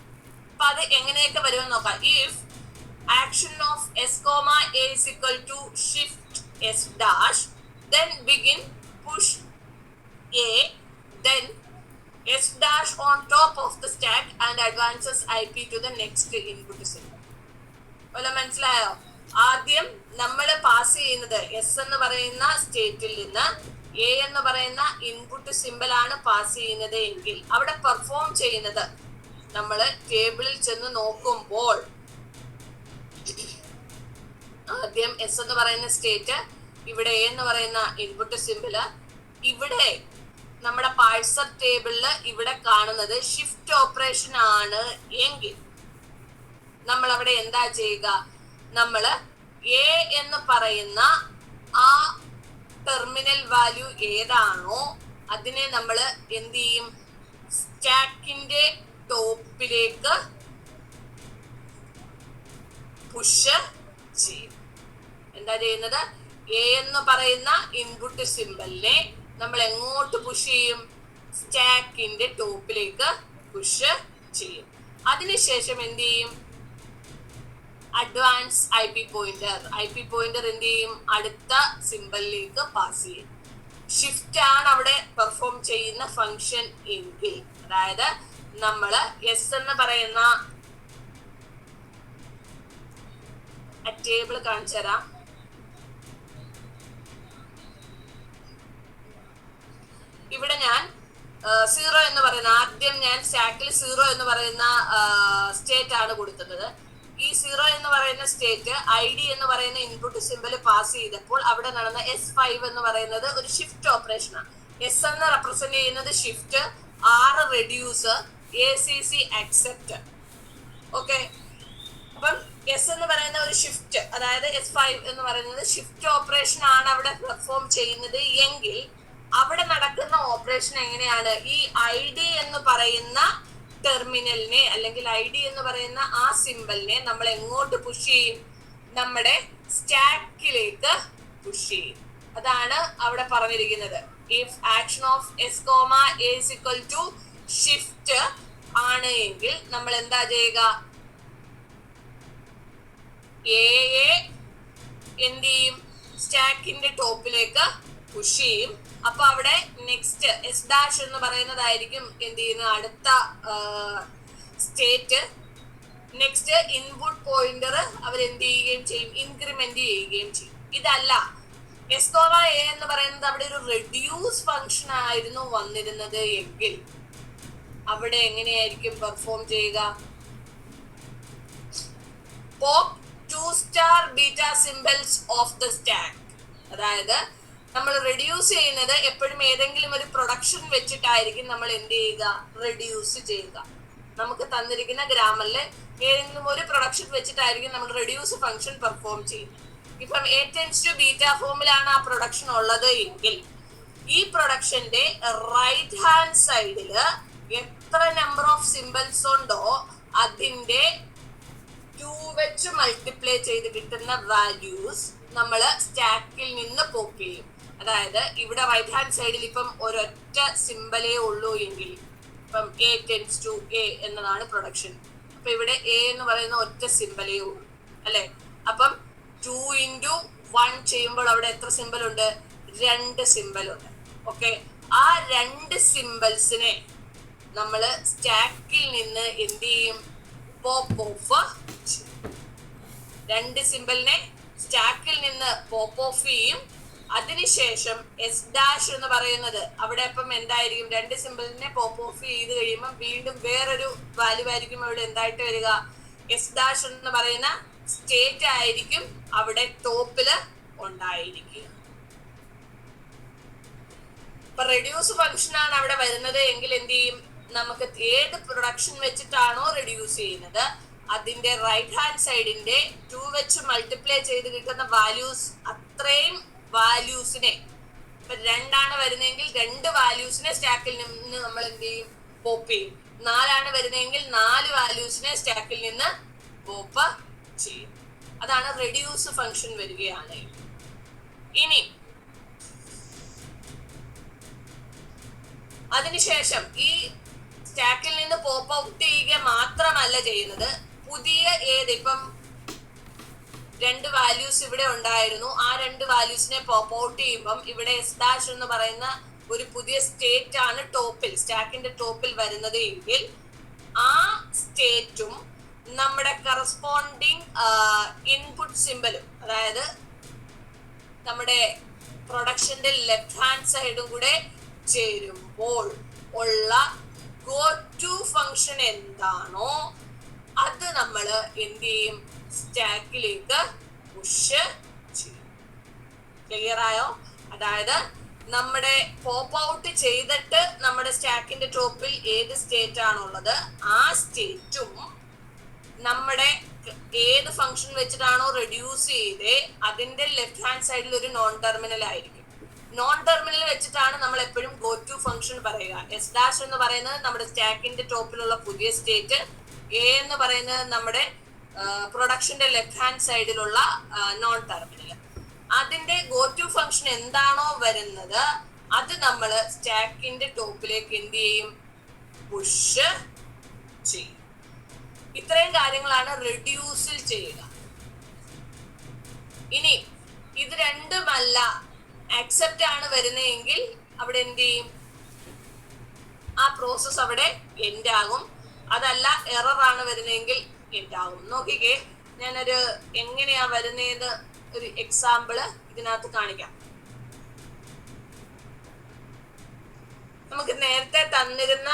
അപ്പൊ അത് എങ്ങനെയൊക്കെ വരുമെന്ന് നോക്കാം. If action of S, A is equal to shift S dash, then begin push A, then S dash on top of the stack and advances IP to the next input symbol. വല്ല മനസ്സിലായോ? ആദ്യം നമ്മൾ pass ചെയ്യുന്നത് S എന്ന് പറയുന്ന സ്റ്റേറ്റിൽ നിന്ന് A എന്ന് പറയുന്ന ഇൻപുട്ട് സിമ്പിൾ ആണ് പാസ് ചെയ്യുന്നത് എങ്കിൽ അവിടെ പെർഫോം ചെയ്യുന്നത് നമ്മൾ ടേബിളിൽ ചെന്ന് നോക്കുമ്പോൾ ആദ്യം S എന്ന് പറയുന്ന സ്റ്റേറ്റ്, ഇവിടെ A എന്ന് പറയുന്ന ഇൻപുട്ട് സിമ്പിള്, ഇവിടെ നമ്മുടെ പാഴ്സർ ടേബിളില് ഇവിടെ കാണുന്നത് ഷിഫ്റ്റ് ഓപ്പറേഷൻ ആണ് എങ്കിൽ നമ്മൾ അവിടെ എന്താ ചെയ്യുക? നമ്മൾ A എന്ന് പറയുന്ന ആ ടെർമിനൽ വാല്യൂ ഏതാണോ അതിനെ നമ്മൾ എന്ത് ചെയ്യും? സ്റ്റാക്കിന്റെ ടോപ്പിലേക്ക് പുഷ് ചെയ്യും. എന്താ ചെയ്യുന്നത്? എ എന്ന് പറയുന്ന ഇൻപുട്ട് സിമ്പലിനെ നമ്മൾ എങ്ങോട്ട് പുഷ് ചെയ്യും? സ്റ്റാക്കിന്റെ ടോപ്പിലേക്ക് പുഷ് ചെയ്യും. അതിനുശേഷം എന്ത് ചെയ്യും? അഡ്വാൻസ് ഐ പി പോയിന്റർ എന്ത് ചെയ്യും? അടുത്ത സിമ്പലിലേക്ക് പാസ് ചെയ്യും. ഷിഫ്റ്റ് ആണ് അവിടെ പെർഫോം ചെയ്യുന്ന ഫംഗ്ഷൻ എങ്കിൽ, അതായത് നമ്മൾ എസ് എന്ന് പറയുന്ന ടേബിൾ കാണിച്ചു തരാം. ഇവിടെ ഞാൻ 0 എന്ന് പറയുന്ന, ആദ്യം ഞാൻ സ്റ്റാക്കിൽ 0 എന്ന് പറയുന്ന സ്റ്റേറ്റ് ആണ് കൊടുക്കുന്നത്. ഈ 0 എന്ന് പറയുന്ന സ്റ്റേറ്റ് ID എന്ന് പറയുന്ന ഇൻപുട്ട് സിമ്പൽ പാസ് ചെയ്തപ്പോൾ അവിടെ നടന്ന S5 എന്ന് പറയുന്നത് ഒരു ഷിഫ്റ്റ് ഓപ്പറേഷനാണ്. എസ് എന്ന് റെപ്രസെന്റ് ചെയ്യുന്നത് shift, R reduce, ACC accept. Okay, അപ്പം എസ് എന്ന് പറയുന്ന ഒരു ഷിഫ്റ്റ്, അതായത് S5 എന്ന് പറയുന്നത് ഷിഫ്റ്റ് ഓപ്പറേഷൻ ആണ് അവിടെ പെർഫോം ചെയ്യുന്നത് എങ്കിൽ അവിടെ നടക്കുന്ന ഓപ്പറേഷൻ എങ്ങനെയാണ്? ഈ ID എന്ന് പറയുന്ന ടെർമിനലിനെ അല്ലെങ്കിൽ ID എന്ന് പറയുന്ന ആ സിമ്പലിനെ നമ്മൾ എങ്ങോട്ട് പുഷ് ചെയ്യും? നമ്മുടെ സ്റ്റാക്കിലേക്ക് പുഷ് ചെയ്യും. അതാണ് അവിടെ പറഞ്ഞിരിക്കുന്നത്. If action of S comma A is equal to shift ആണ് എങ്കിൽ നമ്മൾ എന്താ ചെയ്യുക? എ എന്ത് ചെയ്യും? സ്റ്റാക്കിന്റെ ടോപ്പിലേക്ക് പുഷ് ചെയ്യും. അപ്പൊ അവിടെ നെക്സ്റ്റ് എസ് ഡാഷ് എന്ന് പറയുന്നതായിരിക്കും എന്ത് ചെയ്യുന്ന അടുത്ത സ്റ്റേറ്റ്. നെക്സ്റ്റ് ഇൻപുട്ട് പോയിന്റർ അവരെന്ത് ചെയ്യുകയും ചെയ്യും? ഇൻക്രിമെന്റ് ചെയ്യുകയും ചെയ്യും. ഇതല്ല എസ് കോമ എ എന്ന് പറയുന്നത് അവിടെ ഒരു റെഡ്യൂസ് ഫംഗ്ഷൻ ആയിരുന്നു വന്നിരുന്നത് എങ്കിൽ അവിടെ എങ്ങനെയായിരിക്കും പെർഫോം ചെയ്യുക? Pop 2 beta symbols of the stack. അതായത് നമ്മൾ റെഡ്യൂസ് ചെയ്യുന്നത് എപ്പോഴും ഏതെങ്കിലും ഒരു പ്രൊഡക്ഷൻ വെച്ചിട്ടായിരിക്കും നമ്മൾ എന്ത് ചെയ്യുക? റെഡ്യൂസ് ചെയ്യുക. നമുക്ക് തന്നിരിക്കുന്ന ഗ്രാമറിൽ ഏതെങ്കിലും ഒരു പ്രൊഡക്ഷൻ വെച്ചിട്ടായിരിക്കും നമ്മൾ റെഡ്യൂസ് ഫംഗ്ഷൻ പെർഫോം ചെയ്യുന്നത്. ഇപ്പം A tends to ബീറ്റ ഫോമിലാണ് ആ പ്രൊഡക്ഷൻ ഉള്ളത് എങ്കിൽ ഈ പ്രൊഡക്ഷന്റെ റൈറ്റ് ഹാൻഡ് സൈഡില് എത്ര നമ്പർ ഓഫ് സിംബൽസ് ഉണ്ടോ അതിന്റെ 2 വെച്ച് മൾട്ടിപ്ലൈ ചെയ്ത് കിട്ടുന്ന വാല്യൂസ് നമ്മൾ സ്റ്റാക്കിൽ നിന്ന് പോപ്പ് ചെയ്യും. അതായത് ഇവിടെ റൈറ്റ് ഹാൻഡ് സൈഡിൽ ഇപ്പം ഒരൊറ്റ സിമ്പലേ ഉള്ളൂ എങ്കിൽ ഇപ്പം A tends to A എന്നതാണ് പ്രൊഡക്ഷൻ. അപ്പൊ ഇവിടെ A എന്ന് പറയുന്ന ഒറ്റ സിമ്പലേ ഉള്ളൂ അല്ലെ? അപ്പം 2 into 1 ചെയ്യുമ്പോൾ അവിടെ എത്ര സിമ്പൽ ഉണ്ട്? 2 സിമ്പൽ ഉണ്ട്. ഓക്കെ, ആ 2 സിമ്പൽസിനെ നമ്മൾ സ്റ്റാക്കിൽ നിന്ന് എന്ത് ചെയ്യും? Pop of. 2 സിമ്പലിനെ സ്റ്റാക്കിൽ നിന്ന് പോപ്പ് ഓഫ് ചെയ്യും. അതിനുശേഷം എസ് ഡാഷ് എന്ന് പറയുന്നത് അവിടെ ഇപ്പം എന്തായിരിക്കും? 2 സിമ്പിളിനെ പോപ്പ് ഓഫ് ചെയ്ത് കഴിയുമ്പോൾ വീണ്ടും വേറൊരു വാല്യൂ ആയിരിക്കും അവിടെ എന്തായിട്ട് വരിക? എസ് ഡാഷ് എന്ന് പറയുന്ന സ്റ്റേറ്റ് ആയിരിക്കും അവിടെ ടോപ്പില് ഉണ്ടായിരിക്കുക. ഇപ്പൊ റെഡ്യൂസ് ഫംഗ്ഷൻ ആണ് അവിടെ വരുന്നത് എങ്കിൽ എന്ത് ചെയ്യും? നമുക്ക് ഏത് പ്രൊഡക്ഷൻ വെച്ചിട്ടാണോ റെഡ്യൂസ് ചെയ്യുന്നത് അതിന്റെ റൈറ്റ് ഹാൻഡ് സൈഡിന്റെ 2 വെച്ച് മൾട്ടിപ്ലൈ ചെയ്ത് കിട്ടുന്ന വാല്യൂസ്, അത്രയും വാല്യൂസിനെ, ഇപ്പൊ 2 ആണ് വരുന്നതെങ്കിൽ 2 വാല്യൂസിനെ സ്റ്റാക്കിൽ നിന്ന് നമ്മൾ എന്ത് ചെയ്യും? പോപ്പ് ചെയ്യും. 4 ആണ് വരുന്നതെങ്കിൽ 4 വാല്യൂസിനെ സ്റ്റാക്കിൽ നിന്ന് പോപ്പ് ചെയ്യും. അതാണ് റെഡ്യൂസ് ഫംഗ്ഷൻ വരികയാണ്. ഇനി അതിനുശേഷം ഈ സ്റ്റാക്കിൽ നിന്ന് പോപ്പ് ഔട്ട് ചെയ്യുക മാത്രമല്ല ചെയ്യുന്നത്, പുതിയ ഇപ്പം 2 വാല്യൂസ് ഇവിടെ ഉണ്ടായിരുന്നു, ആ 2 വാല്യൂസിനെ പോപ്പ് ഔട്ട് ചെയ്യുമ്പം ഇവിടെ എസ് ഡാഷ് എന്ന് പറയുന്ന ഒരു പുതിയ സ്റ്റേറ്റ് ആണ് ടോപ്പിൽ, സ്റ്റാക്കിന്റെ ടോപ്പിൽ വരുന്നത് എങ്കിൽ ആ സ്റ്റേറ്റും നമ്മുടെ കറസ്പോണ്ടിങ് ഇൻപുട്ട് സിമ്പലും, അതായത് നമ്മുടെ പ്രൊഡക്ഷന്റെ ലെഫ്റ്റ് ഹാൻഡ് സൈഡും കൂടെ ചേരുമ്പോൾ ഉള്ള ഗോ ടു ഫംഗ്ഷൻ എന്താണോ അത് നമ്മൾ എന്ത് ചെയ്യും? സ്റ്റാക്കിലേക്ക് പുഷ് ചെയ്യും. ക്ലിയർ ആയോ? അതായത് നമ്മുടെ പോപ്പ് ഔട്ട് ചെയ്തിട്ട് നമ്മുടെ സ്റ്റാക്കിന്റെ ടോപ്പിൽ ഏത് സ്റ്റേറ്റ് ആണുള്ളത് ആ സ്റ്റേറ്റും നമ്മുടെ ഏത് ഫംഗ്ഷൻ വെച്ചിട്ടാണോ റെഡ്യൂസ് ചെയ്തേ അതിന്റെ ലെഫ്റ്റ് ഹാൻഡ് സൈഡിൽ ഒരു നോൺ ടെർമിനൽ ആയിരിക്കും. നോൺ ടെർമിനൽ വെച്ചിട്ടാണ് നമ്മൾ എപ്പോഴും ഗോ ടു ഫംഗ്ഷൻ പറയുക. എസ് ഡാഷ് എന്ന് പറയുന്നത് നമ്മുടെ സ്റ്റാക്കിന്റെ ടോപ്പിലുള്ള പുതിയ സ്റ്റേറ്റ്, എ എന്ന് പറയുന്നത് നമ്മുടെ പ്രൊഡക്ഷന്റെ ലെഫ്റ്റ് ഹാൻഡ് സൈഡിലുള്ള നോൺ ടെർമിനൽ. അതിന്റെ ഗോ ടു ഫംഗ്ഷൻ എന്താണോ വരുന്നത് അത് നമ്മൾ സ്റ്റാക്കിന്റെ ടോപ്പിലേക്ക് എന്ത് ചെയ്യും, പുഷ് ചെയ്യും. ഇത്രയും കാര്യങ്ങളാണ് റെഡ്യൂസിൽ ചെയ്യുക. ഇനി ഇത് രണ്ടുമല്ല അക്സെപ്റ്റ് ആണ് വരുന്നതെങ്കിൽ അവിടെ എന്ത് ചെയ്യും, ആ പ്രോസസ് അവിടെ എൻഡ് ആകും. അതല്ല എറർ ആണ് വരുന്നതെങ്കിൽ എൻഡ് ആകും. നോക്കിക്കേ, ഞാനൊരു എങ്ങനെയാ വരുന്നതെന്ന് ഒരു എക്സാമ്പിള് ഇതിനകത്ത് കാണിക്കാം. നമുക്ക് നേരത്തെ തന്നിരുന്ന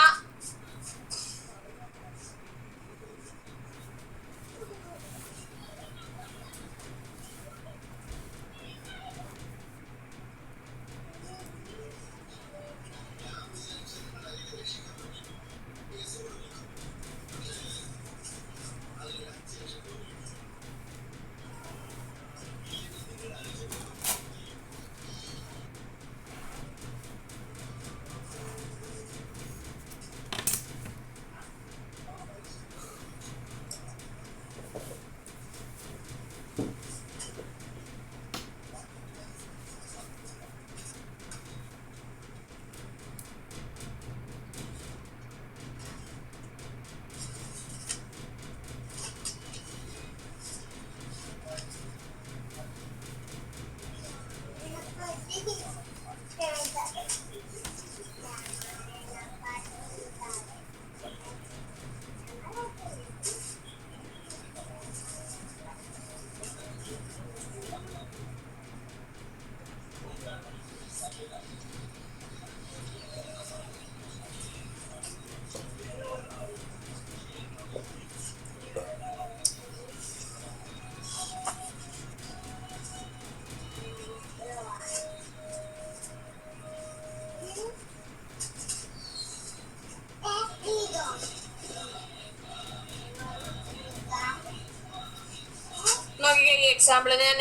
എക്സാമ്പിൾ ഞാൻ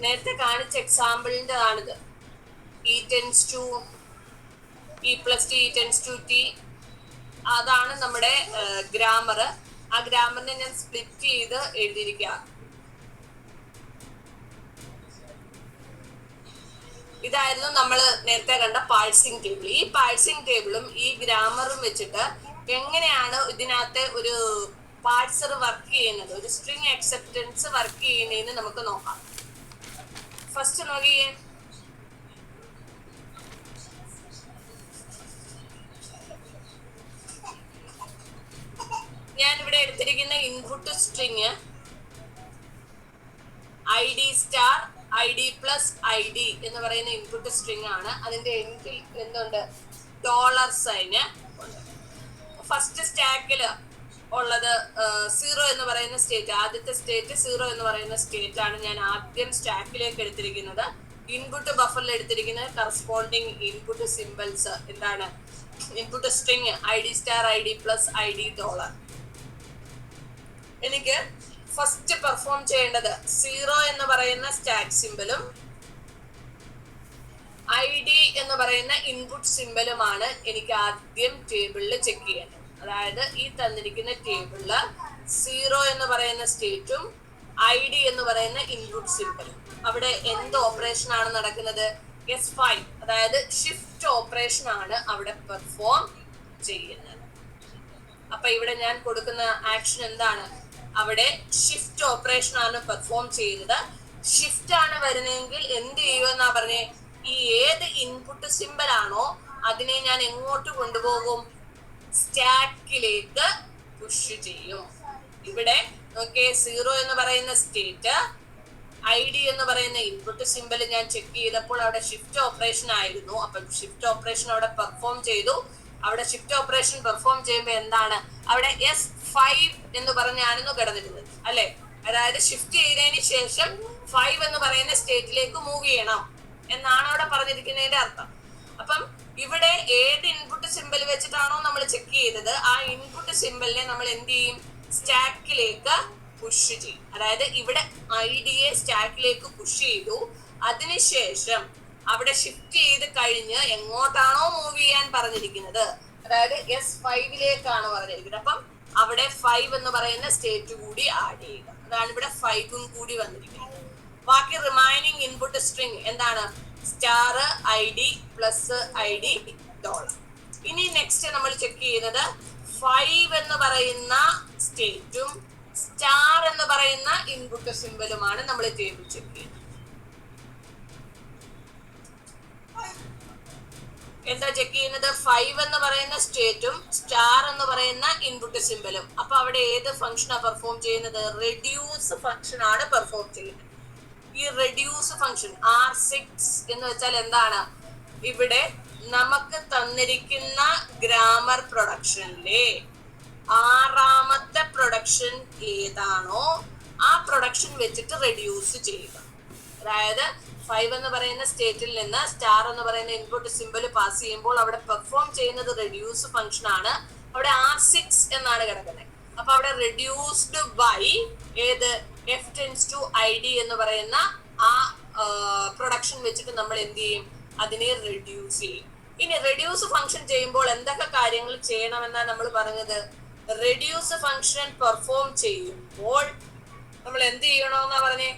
നേരത്തെ കാണിച്ച എക്സാമ്പിളിൻ്റെതാണിത്. E tends to E plus T, E tends to T. അതാണ് നമ്മുടെ ഗ്രാമർ. ആ ഗ്രാമറിനെ ഞാൻ സ്പ്ലിറ്റ് ചെയ്ത് എഴുതിയിരിക്കുക. ഇതായിരുന്നു നമ്മൾ നേരത്തെ കണ്ട പാഴ്സിംഗ് ടേബിൾ. ഈ പാഴ്സിംഗ് ടേബിളും ഈ ഗ്രാമറും വെച്ചിട്ട് എങ്ങനെയാണ് ഇതിനകത്ത് ഒരു പാഴ്സർ വർക്ക് ചെയ്യുന്നത്, ഒരു സ്ട്രിങ് അക്സെപ്റ്റൻസ് വർക്ക് ചെയ്യുന്നതെന്ന് നമുക്ക് നോക്കാം. ഫസ്റ്റ് നോക്കിയേ, ഞാൻ ഇവിടെ എടുത്തിരിക്കുന്ന input string ID star ID plus ID എന്ന് പറയുന്ന ഇൻപുട്ട് സ്ട്രിങ് ആണ്. അതിന്റെ എൻഡിൽ എന്തുണ്ട്, $സൈന്. ഫസ്റ്റ് സ്റ്റാക്കിൽ ഉള്ളത് 0 എന്ന് പറയുന്ന സ്റ്റേറ്റ്, ആദ്യത്തെ സ്റ്റേറ്റ് 0 എന്ന് പറയുന്ന സ്റ്റേറ്റ് ആണ് ഞാൻ ആദ്യം സ്റ്റാക്കിലേക്ക് എടുത്തിരിക്കുന്നത്. ഇൻപുട്ട് ബഫറിൽ എടുത്തിരിക്കുന്നത് കറസ്പോണ്ടിങ് ഇൻപുട്ട് സിംബൽസ് എന്താണ്, input string ID star ID plus ID $. എനിക്ക് ഫസ്റ്റ് പെർഫോം ചെയ്യേണ്ടത് 0 എന്ന് പറയുന്ന സ്റ്റാക്ക് സിംബലും ID എന്ന് പറയുന്ന ഇൻപുട്ട് സിംബലുമാണ് എനിക്ക് ആദ്യം ടേബിളിൽ ചെക്ക് ചെയ്യേണ്ടത്. അതായത് ഈ തന്നിരിക്കുന്ന ടേബിളില് 0 എന്ന് പറയുന്ന സ്റ്റേറ്റും ID എന്ന് പറയുന്ന ഇൻപുട്ട് സിംബലും, അവിടെ എന്ത് ഓപ്പറേഷൻ ആണ് നടക്കുന്നത്, S5, അതായത് ഷിഫ്റ്റ് ഓപ്പറേഷൻ ആണ് അവിടെ പെർഫോം ചെയ്യുന്നത്. അപ്പൊ ഇവിടെ ഞാൻ കൊടുക്കുന്ന ആക്ഷൻ എന്താണ്, അവിടെ ഷിഫ്റ്റ് ഓപ്പറേഷൻ ആണ് പെർഫോം ചെയ്യുന്നത്. ഷിഫ്റ്റ് ആണ് വരുന്നതെങ്കിൽ എന്ത് ചെയ്യുമെന്നാ പറഞ്ഞേ, ഈ ഏത് ഇൻപുട്ട് സിംബൽ ആണോ അതിനെ ഞാൻ എങ്ങോട്ട് കൊണ്ടുപോകും, സ്റ്റാക്കിലേക്ക് പുഷ് ചെയ്യും. ഇവിടെ നോക്കിയേ, 0 എന്ന് പറയുന്ന സ്റ്റേറ്റ്, ID എന്ന് പറയുന്ന ഇൻപുട്ട് സിംബൽ ഞാൻ ചെക്ക് ചെയ്തപ്പോൾ അവിടെ ഷിഫ്റ്റ് ഓപ്പറേഷൻ ആയിരുന്നു. അപ്പൊ ഷിഫ്റ്റ് ഓപ്പറേഷൻ അവിടെ പെർഫോം ചെയ്തു. അവിടെ ഷിഫ്റ്റ് ഓപ്പറേഷൻ പെർഫോം ചെയ്യുമ്പോൾ എന്താണ്, അവിടെ S5 എന്ന് പറഞ്ഞായിരുന്നു കിടന്നിരുന്നത് അല്ലെ. അതായത് ഷിഫ്റ്റ് ചെയ്തതിന് ശേഷം 5 എന്ന് പറയുന്ന സ്റ്റേറ്റിലേക്ക് മൂവ് ചെയ്യണം എന്നാണ് അവിടെ പറഞ്ഞിരിക്കുന്നതിന്റെ അർത്ഥം. അപ്പം ഇവിടെ ഏത് ഇൻപുട്ട് സിംബൽ വെച്ചിട്ടാണോ നമ്മൾ ചെക്ക് ചെയ്തത്, ആ ഇൻപുട്ട് സിംബലിനെ നമ്മൾ എന്ത് ചെയ്യും, സ്റ്റാക്കിലേക്ക് പുഷ് ചെയ്യും. അതായത് ഇവിടെ IDയെ സ്റ്റാക്കിലേക്ക് പുഷ് ചെയ്തു. അതിനുശേഷം അവിടെ ഷിഫ്റ്റ് ചെയ്ത് കഴിഞ്ഞ് എങ്ങോട്ടാണോ മൂവ് ചെയ്യാൻ പറഞ്ഞിരിക്കുന്നത്, അതായത് S5ലേക്കാണ് പറഞ്ഞിരിക്കുന്നത്. അപ്പം അവിടെ 5 എന്ന് പറയുന്ന സ്റ്റേറ്റ് കൂടി ആഡ് ചെയ്യുക. അതാണ് ഇവിടെ 5 കൂടി വന്നിരിക്കുന്നത്. ബാക്കി റിമൈനിങ് ഇൻപുട്ട് സ്ട്രിങ് എന്താണ്? Star ID plus ID dollar. ഇനി നെക്സ്റ്റ് നമ്മൾ ചെക്ക് ചെയ്യുന്നത് 5 എന്ന് പറയുന്ന സ്റ്റേറ്റും സ്റ്റാർ എന്ന് പറയുന്ന ഇൻപുട്ട് സിമ്പലുമാണ് നമ്മൾ ടേബിൾ ചെക്ക് ചെയ്യുന്നത്. എന്താ ചെക്ക് ചെയ്യുന്നത്? 5 എന്ന് പറയുന്ന സ്റ്റേറ്റും സ്റ്റാർ എന്ന് പറയുന്ന ഇൻപുട്ട് സിമ്പലും. അപ്പൊ അവിടെ ഏത് ഫംഗ്ഷനാ പെർഫോം ചെയ്യുന്നത്? റെഡ്യൂസ് ഫംഗ്ഷൻ ആണ് പെർഫോം ചെയ്യുന്നത്. ഈ റെഡ്യൂസ് ഫംഗ്ഷൻ R6 എന്ന് വെച്ചാൽ എന്താണ്? ഇവിടെ നമുക്ക് തന്നിരിക്കുന്ന ഗ്രാമർ പ്രൊഡക്ഷനിലെ 6ാമത്തെ പ്രൊഡക്ഷൻ ഏതാണോ ആ പ്രൊഡക്ഷൻ വെച്ചിട്ട് റെഡ്യൂസ് ചെയ്യുക. അതായത് 5 എന്ന് പറയുന്ന സ്റ്റേറ്റിൽ നിന്ന് സ്റ്റാർ എന്ന് പറയുന്ന ഇൻപുട്ട് സിമ്പിൾ പാസ് ചെയ്യുമ്പോൾ അവിടെ പെർഫോം ചെയ്യുന്നത് റെഡ്യൂസ് ഫംഗ്ഷൻ ആണ്. അവിടെ R6 എന്നാണ് കിടക്കുന്നത്. അപ്പൊ അവിടെ റെഡ്യൂസ്ഡ് ബൈ ഏത്? F tends to ID എന്ന് പറയുന്ന ആ പ്രൊഡക്ഷൻ വെച്ചിട്ട് നമ്മൾ എന്ത് ചെയ്യും? അതിനെ റെഡ്യൂസ് ചെയ്യും. ഇനി റെഡ്യൂസ് ഫംഗ്ഷൻ ചെയ്യുമ്പോൾ എന്തൊക്കെ കാര്യങ്ങൾ ചെയ്യണമെന്നാണ് നമ്മൾ പറഞ്ഞത്? റെഡ്യൂസ് ഫംഗ്ഷൻ പെർഫോം ചെയ്യുമ്പോൾ നമ്മൾ എന്ത് ചെയ്യണമെന്നാ പറഞ്ഞേ?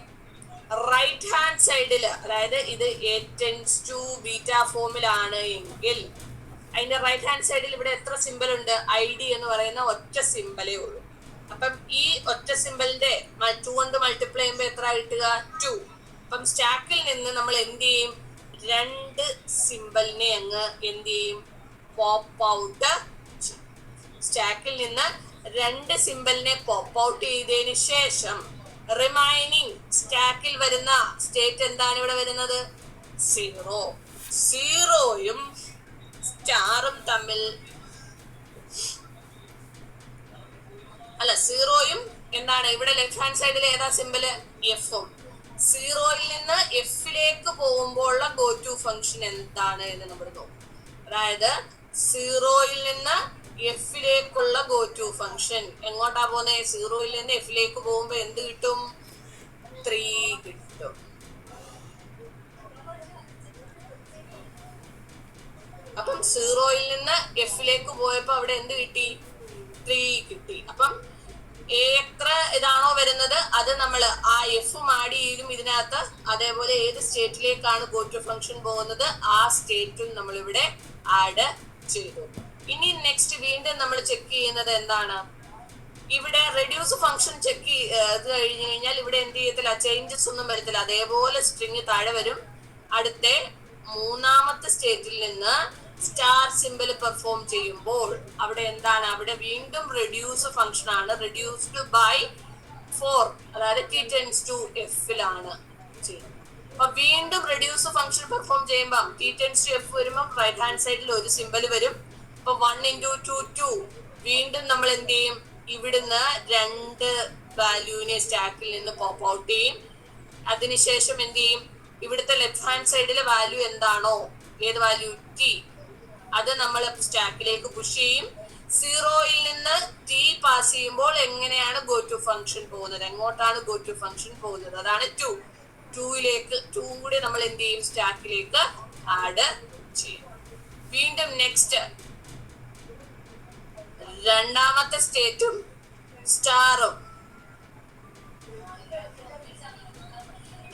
റൈറ്റ് ഹാൻഡ് സൈഡിൽ, അതായത് ഇത് A tends to ബീറ്റ ഫോമിലാണ് എങ്കിൽ അതിന്റെ റൈറ്റ് ഹാൻഡ് സൈഡിൽ ഇവിടെ എത്ര സിമ്പൽ ഉണ്ട്? ID എന്ന് പറയുന്ന ഒറ്റ സിമ്പലേ ഉള്ളൂ. അപ്പം ഈ ഒറ്റ സിമ്പലിന്റെ 2 കൊണ്ട് മൾട്ടിപ്ലൈ ചെയ്യുമ്പോൾ എത്ര കിട്ടുക? 2. അപ്പം സ്റ്റാക്കിൽ നിന്ന് നമ്മൾ എന്ത് ചെയ്യും? 2 സിമ്പലിനെ അങ്ങ് എന്ത് ചെയ്യും? Pop out. സ്റ്റാക്കിൽ നിന്ന് 2 സിമ്പലിനെ പോപ്പ് ഔട്ട് ചെയ്തതിന് ശേഷം റിമൈനിങ് സ്റ്റാക്കിൽ വരുന്ന സ്റ്റേറ്റ് എന്താണ് ഇവിടെ വരുന്നത്? 0. 0യും സ്റ്റാറും തമ്മിൽ അല്ല, 0യും എന്താണ്? ഇവിടെ ലെഫ്റ്റ് ഹാൻഡ് സൈഡിൽ ഏതാ സിമ്പല്? Fഉം. 0യിൽ നിന്ന് Fലേക്ക് പോകുമ്പോഴുള്ള ഗോ ടു ഫംഗ്ഷൻ എന്താണ് എന്ന് നമ്മൾ നോക്കും. അതായത് 0യിൽ നിന്ന് Fലേക്കുള്ള ഗോ ടു ഫംഗ്ഷൻ എങ്ങോട്ടാ പോകുന്നത്? 0യിൽ നിന്ന് Fലേക്ക് പോകുമ്പോ എന്ത് കിട്ടും? 3 കിട്ടും. അപ്പം 0യിൽ നിന്ന് Fലേക്ക് പോയപ്പോ അവിടെ എന്ത് കിട്ടി? 3 കിട്ടി. അപ്പം എത്ര ഇതാണോ വരുന്നത് അത് നമ്മൾ ആ Fഉം ആഡ് ചെയ്യും ഇതിനകത്ത്. അതേപോലെ ഏത് സ്റ്റേറ്റിലേക്കാണ് ഗോ ടു ഫംഗ്ഷൻ പോകുന്നത് ആ സ്റ്റേറ്റും നമ്മൾ ഇവിടെ ആഡ് ചെയ്തു. ഇനി നെക്സ്റ്റ് വീണ്ടും നമ്മൾ ചെക്ക് ചെയ്യുന്നത് എന്താണ്? ഇവിടെ റെഡ്യൂസ് ഫംഗ്ഷൻ ചെക്ക് ചെയ്ത് കഴിഞ്ഞു കഴിഞ്ഞാൽ ഇവിടെ എന്ത് ചെയ്യത്തില്ല? ചേഞ്ചസ് ഒന്നും വരത്തില്ല. അതേപോലെ സ്ട്രിങ് താഴെ വരും. അടുത്ത 3ാമത്തെ സ്റ്റേറ്റിൽ നിന്ന് സ്റ്റാർ സിമ്പിൾ പെർഫോം ചെയ്യുമ്പോൾ അവിടെ എന്താണ്? അവിടെ വീണ്ടും റെഡ്യൂസ് ഫംഗ്ഷൻ ആണ്. റെഡ്യൂസ്ഡ് ബൈ 4, അതായത് T tends to Fലാണ് ചെയ്യുന്നത്. അപ്പൊ വീണ്ടും റെഡ്യൂസ് ഫംഗ്ഷൻ പെർഫോം ചെയ്യുമ്പോൾ T tends to F വരുമ്പോൾ റൈറ്റ് ഹാൻഡ് സൈഡിൽ ഒരു സിമ്പിൾ വരും. അപ്പൊ 1 × 2 2. വീണ്ടും നമ്മൾ എന്ത് ചെയ്യും? ഇവിടുന്ന് 2 വാല്യൂവിനെ സ്റ്റാക്കിൽ നിന്ന് പോപ്പ് ഔട്ട് ചെയ്യും. അതിനുശേഷം എന്ത് ചെയ്യും? ഇവിടുത്തെ ലെഫ്റ്റ് ഹാൻഡ് സൈഡിലെ വാല്യൂ എന്താണോ, ഏത് വാല്യൂ? T, അത് നമ്മൾ സ്റ്റാക്കിലേക്ക് പുഷ് ചെയ്യും. 0യിൽ നിന്ന് T പാസ് ചെയ്യുമ്പോൾ എങ്ങനെയാണ് ഗോ ടു ഫംഗ്ഷൻ പോകുന്നത്? എങ്ങോട്ടാണ് ഗോ ടു ഫംഗ്ഷൻ പോകുന്നത്? അതാണ് 2. 2യിലേക്ക് 2 കൂടി നമ്മൾ എന്ത് ചെയ്യും? സ്റ്റാക്കിലേക്ക് ആഡ് ചെയ്യും. വീണ്ടും നെക്സ്റ്റ് 2ാമത്തെ സ്റ്റേറ്റും സ്റ്റാറും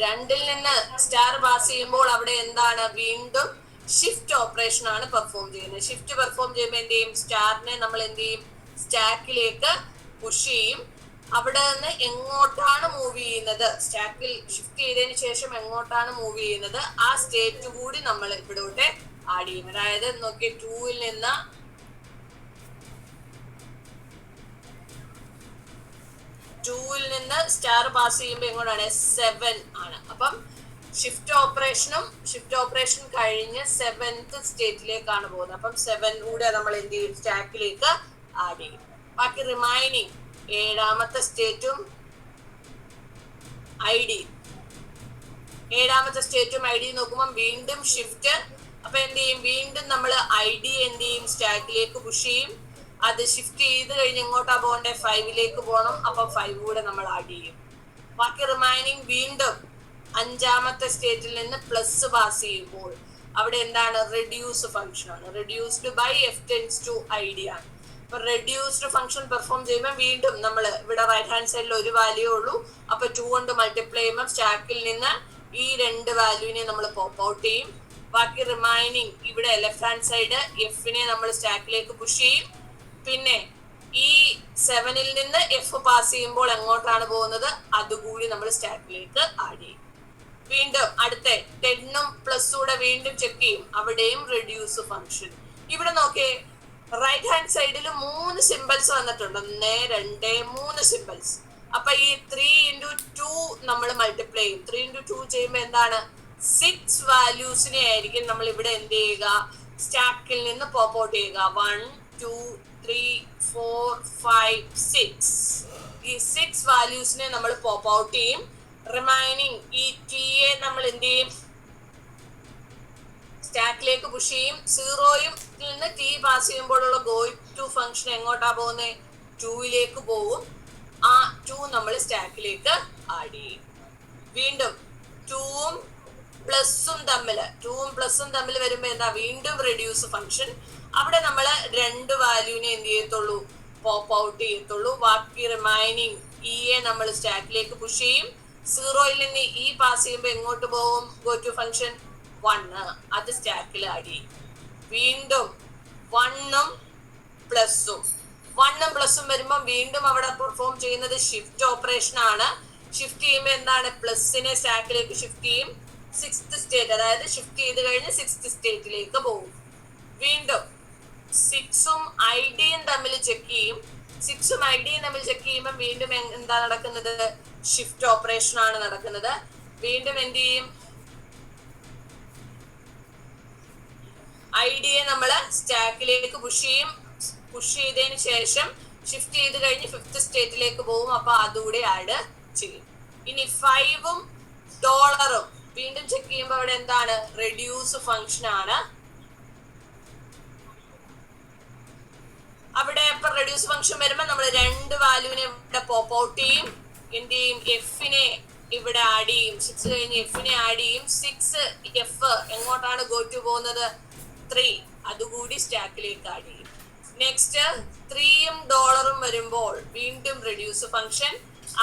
2ൽ നിന്ന് സ്റ്റാർ പാസ് ചെയ്യുമ്പോൾ അവിടെ എന്താണ്? വീണ്ടും ഷിഫ്റ്റ് ഓപ്പറേഷൻ ആണ് പെർഫോം ചെയ്യുന്നത്. ഷിഫ്റ്റ് പെർഫോം ചെയ്യുമ്പോൾ എന്ത് ചെയ്യും? സ്റ്റാറിനെ നമ്മൾ എന്ത് ചെയ്യും? സ്റ്റാക്കിലേക്ക് പുഷ് ചെയ്യും. അവിടെ നിന്ന് എങ്ങോട്ടാണ് മൂവ് ചെയ്യുന്നത്? സ്റ്റാക്കിൽ ഷിഫ്റ്റ് ചെയ്തതിന് ശേഷം എങ്ങോട്ടാണ് മൂവ് ചെയ്യുന്നത് ആ സ്റ്റേറ്റ് കൂടി നമ്മൾ ഇവിടോട്ട് ആഡ് ചെയ്യും. അതായത് നോക്കിയ 2ൽ നിന്ന് സ്റ്റാർ പാസ് ചെയ്യുമ്പോൾ എങ്ങോട്ടാണ്? 7 ആണ്. അപ്പം ഷിഫ്റ്റ് ഓപ്പറേഷൻ കഴിഞ്ഞ് 7th സ്റ്റേറ്റിലേക്കാണ് പോകുന്നത്. അപ്പം 7 കൂടെ നമ്മൾ എന്ത് ചെയ്യും? സ്റ്റാക്കിലേക്ക് ആഡ് ചെയ്യും. ബാക്കി റിമൈനിങ് 7ാമത്തെ സ്റ്റേറ്റും ID. 7ാമത്തെ സ്റ്റേറ്റും ID നോക്കുമ്പോൾ വീണ്ടും ഷിഫ്റ്റ്. അപ്പൊ എന്ത് ചെയ്യും? വീണ്ടും നമ്മൾ ID എന്ത് ചെയ്യും? സ്റ്റാക്കിലേക്ക് പുഷ് ചെയ്യും. അത് ഷിഫ്റ്റ് ചെയ്ത് കഴിഞ്ഞ് എങ്ങോട്ടാ പോകണ്ടേ? 5ലേക്ക് പോകണം. അപ്പൊ 5 കൂടെ നമ്മൾ ആഡ് ചെയ്യും. ബാക്കി റിമൈനിങ് വീണ്ടും 5ാമത്തെ സ്റ്റേറ്റിൽ നിന്ന് പ്ലസ് പാസ് ചെയ്യുമ്പോൾ അവിടെ എന്താണ്? റെഡ്യൂസ് ഫംഗ്ഷൻ ആണ്. Reduced by F tends to ID ആണ്. ഇപ്പൊ റെഡ്യൂസ്ഡ് ഫംഗ്ഷൻ പെർഫോം ചെയ്യുമ്പോൾ വീണ്ടും നമ്മൾ ഇവിടെ റൈറ്റ് ഹാൻഡ് സൈഡിൽ ഒരു വാല്യൂ ഉള്ളൂ. അപ്പൊ 2 കൊണ്ട് മൾട്ടിപ്ലൈ ചെയ്യുമ്പോൾ സ്റ്റാക്കിൽ നിന്ന് ഈ 2 വാല്യൂവിനെ നമ്മൾ പോപ്പ് ഔട്ട് ചെയ്യും. ബാക്കി റിമൈനിങ് ഇവിടെ ലെഫ്റ്റ് ഹാൻഡ് സൈഡ് എഫിനെ നമ്മൾ സ്റ്റാക്കിലേക്ക് പുഷ് ചെയ്യും. പിന്നെ ഈ 7ൽ നിന്ന് എഫ് പാസ് ചെയ്യുമ്പോൾ എങ്ങോട്ടാണ് പോകുന്നത് അതുകൂടി നമ്മൾ സ്റ്റാക്കിലേക്ക് ആഡ് ചെയ്യും. വീണ്ടും അടുത്ത 10ഉം പ്ലസ്സൂടെ വീണ്ടും ചെക്ക് ചെയ്യും. അവിടെയും റെഡ്യൂസ് ഫംഗ്ഷൻ. ഇവിടെ നോക്കിയേ, റൈറ്റ് ഹാൻഡ് സൈഡിൽ 3 സിമ്പിൾസ് വന്നിട്ടുണ്ട്. 1 2 3 സിമ്പിൾസ്. അപ്പൊ ഈ 3 into 2 നമ്മൾ മൾട്ടിപ്ലൈ ചെയ്യും. 3 into 2 ചെയ്യുമ്പോൾ എന്താണ് 6 വാല്യൂസിനെ ആയിരിക്കും നമ്മൾ ഇവിടെ എന്ത് ചെയ്യുക, സ്റ്റാക്കിൽ നിന്ന് പോപ്പ് ഔട്ട് ചെയ്യുക. 1 2 3 4 5 6. ഈ 6 വാല്യൂസിനെ നമ്മൾ പോപ്പ് ഔട്ട് ചെയ്യും. റിമൈനിങ് ഈ ടിയെ നമ്മൾ എന്ത് ചെയ്യും, സ്റ്റാക്കിലേക്ക് പുഷ് ചെയ്യും. 0യിൽ നിന്ന് ടി പാസ് ചെയ്യുമ്പോഴുള്ള ഗോയിങ് ടു ഫംഗ്ഷൻ എങ്ങോട്ടാ പോകുന്നത്, 2ലേക്ക് പോകും. ആ 2 നമ്മൾ സ്റ്റാക്കിലേക്ക് ആഡ് ചെയ്യും. വീണ്ടും 2ഉം പ്ലസും തമ്മിൽ വരുമ്പോൾ എന്താ, വീണ്ടും റെഡ്യൂസ് ഫംഗ്ഷൻ. അവിടെ നമ്മൾ 2 വാല്യൂവിനെ എന്ത് ചെയ്യത്തുള്ളൂ, പോപ്പ് ഔട്ട് ചെയ്യത്തുള്ളൂ. ബാക്കി റിമൈനിങ് ഇയെ നമ്മൾ സ്റ്റാക്കിലേക്ക് പുഷ് ചെയ്യും. 0യിൽ നിന്ന് ഇ പാസ് ചെയ്യുമ്പോൾ എങ്ങോട്ട് പോകും, ഗോ ടു ഫംഗ്ഷൻ 1, അത് സ്റ്റാക്കിൽ ആഡ് ചെയ്യും. വീണ്ടും 1ഉം പ്ലസും വരുമ്പോൾ വീണ്ടും അവിടെ പെർഫോം ചെയ്യുന്നത് ഷിഫ്റ്റ് ഓപ്പറേഷൻ ആണ്. ഷിഫ്റ്റ് ചെയ്യുമ്പോൾ എന്താണ്, പ്ലസിനെ സ്റ്റാക്കിലേക്ക് ഷിഫ്റ്റ് ചെയ്യും. 6th സ്റ്റേറ്റ്, അതായത് ഷിഫ്റ്റ് ചെയ്ത് കഴിഞ്ഞ് 6th സ്റ്റേറ്റിലേക്ക് പോകും. വീണ്ടും 6ഉം ഐഡിയും തമ്മിൽ ചെക്ക് ചെയ്യും. 6ഉം ഐഡിയും തമ്മിൽ ചെക്ക് ചെയ്യുമ്പോൾ വീണ്ടും എന്താ നടക്കുന്നത്, ഷിഫ്റ്റ് ഓപ്പറേഷൻ ആണ് നടക്കുന്നത്. വീണ്ടും എന്ത് ചെയ്യും, ഐഡിയെ നമ്മൾ സ്റ്റാക്കിലേക്ക് പുഷ് ചെയ്യും. പുഷ് ചെയ്തതിന് ശേഷം ഷിഫ്റ്റ് ചെയ്ത് കഴിഞ്ഞ് 5th സ്റ്റേറ്റിലേക്ക് പോകും. അപ്പൊ അതുകൂടെ ആഡ് ചെയ്യും. ഇനി 5ഉം ഡോളറും വീണ്ടും ചെക്ക് ചെയ്യുമ്പോൾ അവിടെ എന്താണ്, റെഡ്യൂസ് ഫംഗ്ഷൻ ആണ്. അവിടെ ഇപ്പൊ റെഡ്യൂസ് ഫംഗ്ഷൻ വരുമ്പോൾ നമ്മൾ 2 വാല്യൂവിനെ ഇവിടെ പോപ്പ് ഔട്ട് ചെയ്യും. എന്ത് ചെയ്യും, എഫിനെ ഇവിടെ ആഡ് ചെയ്യും. 6 കഴിഞ്ഞ് എഫിനെ ആഡ് ചെയ്യും. 6 എഫ് എങ്ങോട്ടാണ് ഗോ ടു പോകുന്നത്, 3, അതുകൂടി സ്റ്റാക്കിലേക്ക് ആഡ് ചെയ്യും. നെക്സ്റ്റ് 3ഉം ഡോളറും വരുമ്പോൾ വീണ്ടും റെഡ്യൂസ് ഫംഗ്ഷൻ.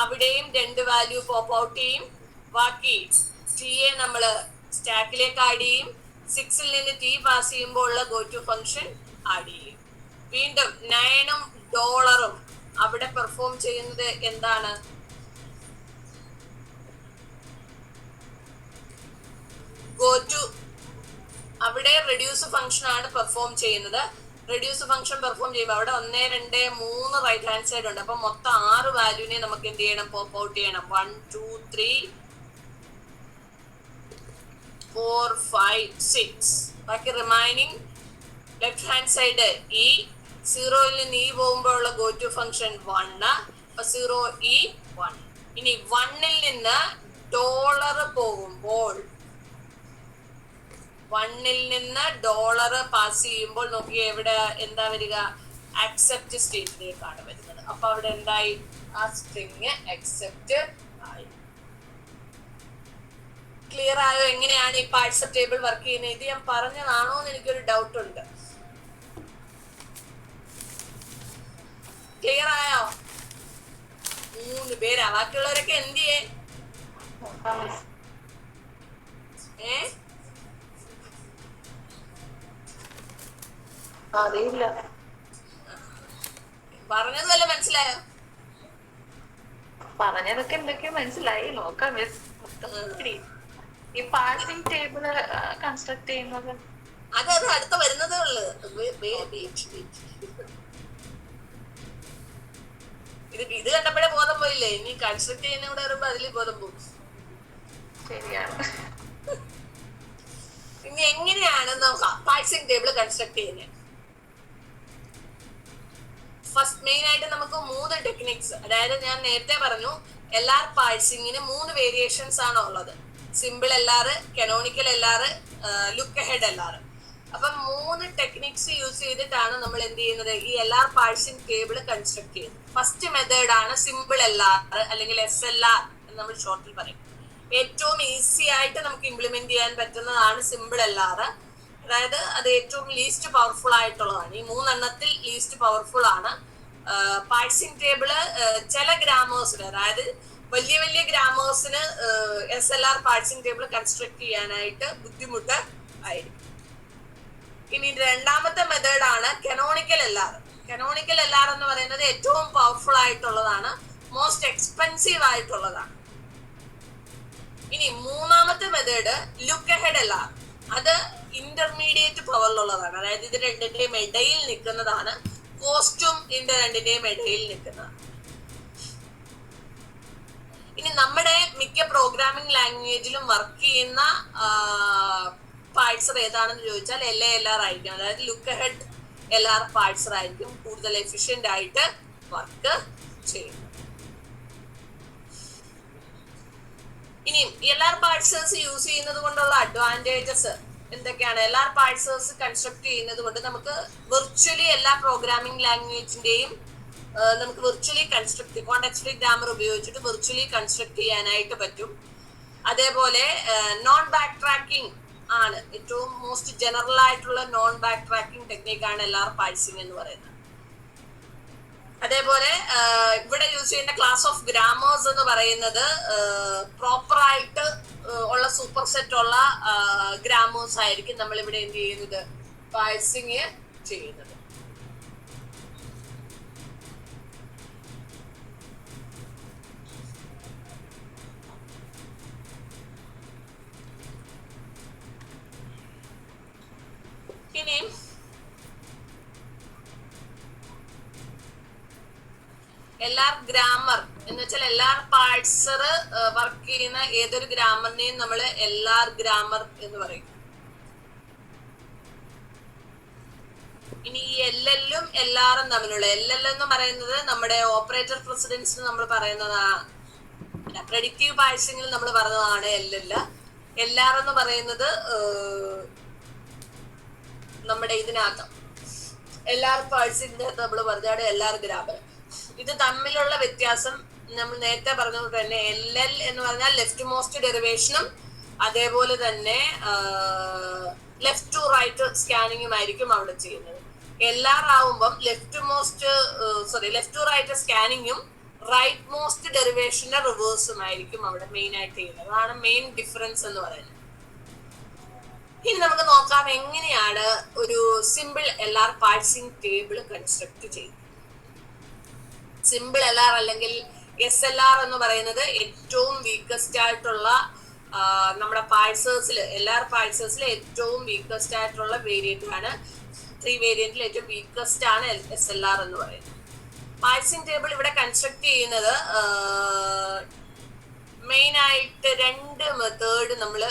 അവിടെയും 2 വാല്യൂ പോപ്പ് ഔട്ട് ചെയ്യും. ബാക്കി ടിയെ നമ്മൾ സ്റ്റാക്കിലേക്ക് ആഡ് ചെയ്യും. 6ൽ നിന്ന് ടി പാസ് ചെയ്യുമ്പോൾ ഉള്ള ഗോ ടു ഫംഗ്ഷൻ ആഡ് ചെയ്യും. വീണ്ടും 9ഉം ഡോളറും അവിടെ പെർഫോം ചെയ്യുന്നത് എന്താണ്, ഗോ ടു, അവിടെ റെഡ്യൂസ് ഫംഗ്ഷൻ ആണ് പെർഫോം ചെയ്യുന്നത്. റെഡ്യൂസ് ഫംഗ്ഷൻ പെർഫോം ചെയ്യുമ്പോൾ അവിടെ 1 2 3 റൈറ്റ് ഹാൻഡ് സൈഡ് ഉണ്ട്. അപ്പൊ മൊത്തം 6 വാല്യൂവിനെ നമുക്ക് എന്ത് ചെയ്യണം, പോപ്പ് ഔട്ട് ചെയ്യണം. 1 2 3 4 5 6. ബാക്കി റിമൈനിങ് ലെഫ്റ്റ് ഹാൻഡ് സൈഡ് ഈ 0യിൽ നിന്ന് ഇ പോകുമ്പോഴുള്ള ഗോ ടു ഫംഗ്ഷൻ 1. അപ്പൊ 0 ഇ 1. ഇനി 1ൽ നിന്ന് ഡോളർ പോകുമ്പോൾ, 1ൽ നിന്ന് ഡോളർ പാസ് ചെയ്യുമ്പോൾ നോക്കി എവിടെ എന്താ വരിക, അക്സെപ്റ്റ് സ്റ്റേറ്റിലേക്കാണ് വരുന്നത്. അപ്പൊ അവിടെ എന്തായി, ആ സ്ട്രിങ് അക്സെപ്റ്റ് ആയി. ക്ലിയർ ആയോ എങ്ങനെയാണ് ഈ പാർട്സ് ടേബിൾ വർക്ക് ചെയ്യുന്നത്? ഇത് ഞാൻ പറഞ്ഞതാണോ എന്ന് എനിക്കൊരു ഡൗട്ട് ഉണ്ട്. ക്ലിയർ ആയോ? 3 പേരാ, ബാക്കിയുള്ളവരൊക്കെ എന്ത് ചെയ്യേ? അറിയില്ല, പറഞ്ഞത് വല്ല മനസ്സിലായോ? പറഞ്ഞതൊക്കെ എന്തൊക്കെയോ മനസ്സിലായി. നോക്കാം. ഈ പാർസിംഗ് ടേബിള് കൺസ്ട്രക്ട് ചെയ്യുന്നത് അത് അടുത്ത വരുന്നതേ ഉള്ളു. ഇത് കണ്ടപ്പോഴേ ബോധം പോയില്ലേ, ഇനി കൺസ്ട്രക്ട് ചെയ്യുന്ന കൂടെ വരുമ്പോ അതിൽ ബോധം പോകും. ശരിയാണ്. ഇനി എങ്ങനെയാണ് നോക്കാം പാർസിംഗ് ടേബിൾ കൺസ്ട്രക്ട് ചെയ്യുന്നത്. ഫസ്റ്റ് മെയിൻ ആയിട്ട് നമുക്ക് 3 ടെക്നിക്സ്, അതായത് ഞാൻ നേരത്തെ പറഞ്ഞു LR പാഴ്സിങ്ങിന് 3 വേരിയേഷൻസ് ആണ് ഉള്ളത്. Simple LR, canonical LR, look ahead LR. അപ്പൊ 3 ടെക്നിക്സ് യൂസ് ചെയ്തിട്ടാണ് നമ്മൾ എന്ത് ചെയ്യുന്നത്, ഈ LR പാഴ്സിംഗ് ടേബിൾ കൺസ്ട്രക്ട് ചെയ്യുന്നത്. ഫസ്റ്റ് മെത്തേഡ് ആണ് സിമ്പിൾ LR അല്ലെങ്കിൽ SLR എന്ന് നമ്മൾ ഷോർട്ടിൽ പറയും. ഏറ്റവും ഈസി ആയിട്ട് നമുക്ക് ഇംപ്ലിമെന്റ് ചെയ്യാൻ പറ്റുന്നതാണ് സിമ്പിൾ LR. അതായത് അത് ഏറ്റവും ലീസ്റ്റ് പവർഫുൾ ആയിട്ടുള്ളതാണ്. ഈ മൂന്നെണ്ണത്തിൽ ലീസ്റ്റ് പവർഫുൾ ആണ്. പാഴ്സിംഗ് ടേബിള് ചില ഗ്രാമേഴ്സിന്, അതായത് വലിയ വലിയ ഗ്രാമേഴ്സിന് SLR പാഴ്സിംഗ് ടേബിൾ കൺസ്ട്രക്ട് ചെയ്യാനായിട്ട് ബുദ്ധിമുട്ട് ആയിരിക്കും. ഇനി രണ്ടാമത്തെ മെത്തേഡാണ് കനോണിക്കൽ LR. കനോണിക്കൽ LR എന്ന് പറയുന്നത് ഏറ്റവും പവർഫുൾ ആയിട്ടുള്ളതാണ്, മോസ്റ്റ് എക്സ്പെൻസീവ് ആയിട്ടുള്ളതാണ്. ഇനി മൂന്നാമത്തെ മെത്തേഡ് ലുക്ക് അഹെഡ് LR. അത് ഇന്റർമീഡിയറ്റ് പവറിലുള്ളതാണ്, അതായത് ഇത് രണ്ടിന്റെയും ഇടയിൽ നിൽക്കുന്നതാണ്. കോസ്റ്റും ഇതിന്റെ രണ്ടിന്റെയും ഇടയിൽ നിൽക്കുന്നതാണ്. ഇനി നമ്മുടെ മിക്ക പ്രോഗ്രാമിംഗ് ലാംഗ്വേജിലും വർക്ക് ചെയ്യുന്ന പാഴ്സർ ഏതാണെന്ന് ചോദിച്ചാൽ LALR ആയിരിക്കും. അതായത് ലുക്ക് അഹെഡ് LR പാഴ്സർ ആയിരിക്കും കൂടുതൽ എഫിഷ്യന്റ് ആയിട്ട് വർക്ക് ചെയ്യുന്നത്. ഇനി LR പാഴ്സേഴ്സ് യൂസ് ചെയ്യുന്നത് കൊണ്ടുള്ള അഡ്വാൻറ്റേജസ് എന്തൊക്കെയാണ്? LR പാഴ്സേഴ്സ് കൺസ്ട്രക്ട് ചെയ്യുന്നത് കൊണ്ട് നമുക്ക് വിർച്വലി എല്ലാ പ്രോഗ്രാമിംഗ് ലാംഗ്വേജിന്റെയും നമുക്ക് virtually construct, context free grammar ഉപയോഗിച്ചിട്ട് വിർച്വലി കൺസ്ട്രക്ട് ചെയ്യാനായിട്ട് പറ്റും. അതേപോലെ നോൺ ബാക്ക് ട്രാക്കിംഗ് ആണ് ഏറ്റവും മോസ്റ്റ് ജനറൽ ആയിട്ടുള്ള നോൺ ബാക്ക് ട്രാക്കിംഗ് ടെക്നിക്കാണ് LR പാഴ്സിംഗ് എന്ന് പറയുന്നത്. അതേപോലെ ഇവിടെ യൂസ് ചെയ്യുന്ന ക്ലാസ് ഓഫ് ഗ്രാമേഴ്സ് എന്ന് പറയുന്നത് പ്രോപ്പർ ആയിട്ട് ഉള്ള സൂപ്പർ സെറ്റ് ഉള്ള ഗ്രാമേഴ്സ് ആയിരിക്കും നമ്മൾ ഇവിടെ എന്ത് ചെയ്യുന്നത്, പാഴ്സിംഗ് ചെയ്യുന്നത്. ഇനി LR ഗ്രാമർ എന്ന് വെച്ചാൽ LR പാഴ്സർ വർക്ക് ചെയ്യുന്ന ഏതൊരു ഗ്രാമറിനെയും നമ്മൾ LR ഗ്രാമർ എന്ന് പറയും. ഇനി ഈ LL-ഉം LR-ഉം തമ്മിലുള്ള LL എന്ന് പറയുന്നത് നമ്മുടെ ഓപ്പറേറ്റർ പ്രസിഡൻസ് നമ്മൾ പറയുന്നതാണ്, പ്രെഡിക്റ്റീവ് പാഴ്സിംഗിൽ നമ്മൾ പറഞ്ഞതാണ് LL. LR എന്ന് പറയുന്നത് നമ്മുടെ ഇതിനകത്ത് LR പാഴ്സിംഗിന്റെ നമ്മൾ പറഞ്ഞാണ് LR ഗ്രാമർ. ഇത് തമ്മിലുള്ള വ്യത്യാസം നമ്മൾ നേരത്തെ പറഞ്ഞത് തന്നെ LL എന്ന് പറഞ്ഞാൽ ലെഫ്റ്റ് മോസ്റ്റ് ഡെറിവേഷനും അതേപോലെ തന്നെ ലെഫ്റ്റ് ടു റൈറ്റ് സ്കാനിങ്ങും ആയിരിക്കും അവിടെ ചെയ്യുന്നത്. LR ആവുമ്പം ലെഫ്റ്റ് ടു റൈറ്റ് സ്കാനിങ്ങും റൈറ്റ് മോസ്റ്റ് ഡെറിവേഷന്റെ റിവേഴ്സും ആയിരിക്കും അവിടെ മെയിൻ ആയിട്ട് ചെയ്യുന്നത്. അതാണ് മെയിൻ ഡിഫറൻസ് എന്ന് പറയുന്നത്. ഇനി നമുക്ക് നോക്കാം എങ്ങനെയാണ് ഒരു simple LR parsing table construct ചെയ്യുന്നത്. സിമ്പിൾ LR അല്ലെങ്കിൽ SLR എന്ന് പറയുന്നത് ഏറ്റവും വീക്കസ്റ്റ് ആയിട്ടുള്ള നമ്മുടെ പാഴ്സേഴ്സിൽ, LR പാഴ്സേഴ്സിൽ ഏറ്റവും വീക്കസ്റ്റ് ആയിട്ടുള്ള വേരിയന്റ് ആണ്. 3 വേരിയന്റിൽ ഏറ്റവും വീക്കസ്റ്റ് ആണ് SLR എന്ന് പറയുന്നത്. പാഴ്സിംഗ് ടേബിൾ ഇവിടെ കൺസ്ട്രക്ട് ചെയ്യുന്നത് മെയിൻ ആയിട്ട് 2 മെത്തേഡ് നമ്മൾ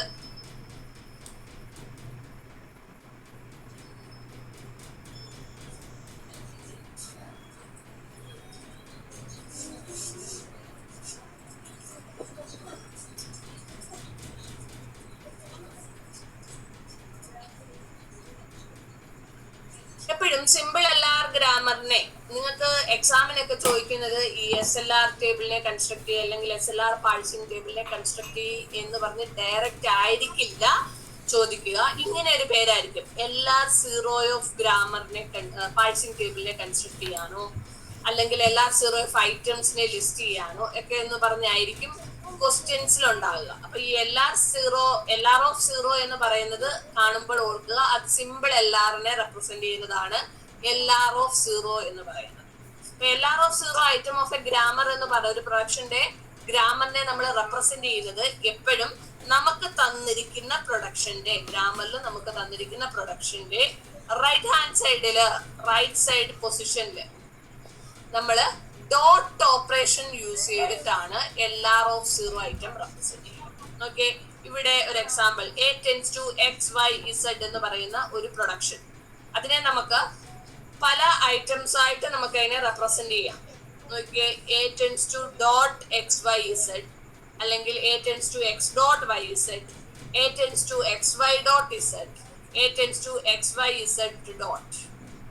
എപ്പോഴും സിമ്പിൾ LR ഗ്രാമറിനെ നിങ്ങൾക്ക് എക്സാമിനൊക്കെ ചോദിക്കുന്നത് ഈ SLR ടേബിളിനെ കൺസ്ട്രക്ട് ചെയ്യുക അല്ലെങ്കിൽ SLR പാഴ്സിംഗ് ടേബിളിനെ കൺസ്ട്രക്ട് ചെയ്യുക എന്ന് പറഞ്ഞ് ഡയറക്റ്റ് ആയിരിക്കില്ല ചോദിക്കുക. ഇങ്ങനെ ഒരു പേരായിരിക്കും, LR0 ഓഫ് ഗ്രാമറിനെ പാഴ്സിംഗ് ടേബിളിനെ കൺസ്ട്രക്ട് ചെയ്യാനോ അല്ലെങ്കിൽ LR0 ഓഫ് ഐറ്റംസിനെ ലിസ്റ്റ് ചെയ്യാനോ ഒക്കെ എന്ന് പറഞ്ഞായിരിക്കും ക്വസ്റ്റ്യൻസിൽ ഉണ്ടാവുക. അപ്പൊ ഈ LR ഓഫ് 0 എന്ന് പറയുന്നത് കാണുമ്പോൾ ഓർക്കുക, അത് സിമ്പിൾ LRനെ റെപ്രസെന്റ് ചെയ്യുന്നതാണ് LR ഓഫ് 0 എന്ന് പറയുന്നത്. അപ്പൊ LR of 0 item of A grammar എന്ന് പറയുന്ന ഒരു പ്രൊഡക്ഷന്റെ ഗ്രാമറിനെ നമ്മൾ റെപ്രസെന്റ് ചെയ്യുന്നത് എപ്പോഴും നമുക്ക് തന്നിരിക്കുന്ന പ്രൊഡക്ഷന്റെ ഗ്രാമറിൽ നമുക്ക് തന്നിരിക്കുന്ന പ്രൊഡക്ഷന്റെ റൈറ്റ് ഹാൻഡ് സൈഡില് റൈറ്റ് സൈഡ് പൊസിഷനില് നമ്മള് ഡോട്ട് ഓപ്പറേഷൻ യൂസ് ചെയ്തിട്ടാണ് LR ഓഫ് 0 ഐറ്റം റെപ്രസെന്റ് ചെയ്യുന്നത്. ഓക്കെ, ഇവിടെ ഒരു example A tends to XYZ എന്ന് പറയുന്ന ഒരു പ്രൊഡക്ഷൻ, അതിനെ നമുക്ക് പല ഐറ്റംസ് ആയിട്ട് നമുക്ക് അതിനെ റെപ്രസെന്റ് ചെയ്യാം. നോക്കിയേ, A tends to dot XYZ അല്ലെങ്കിൽ A tends to X dot YZ, A tends to XY dot Z, A tends to XYZ dot.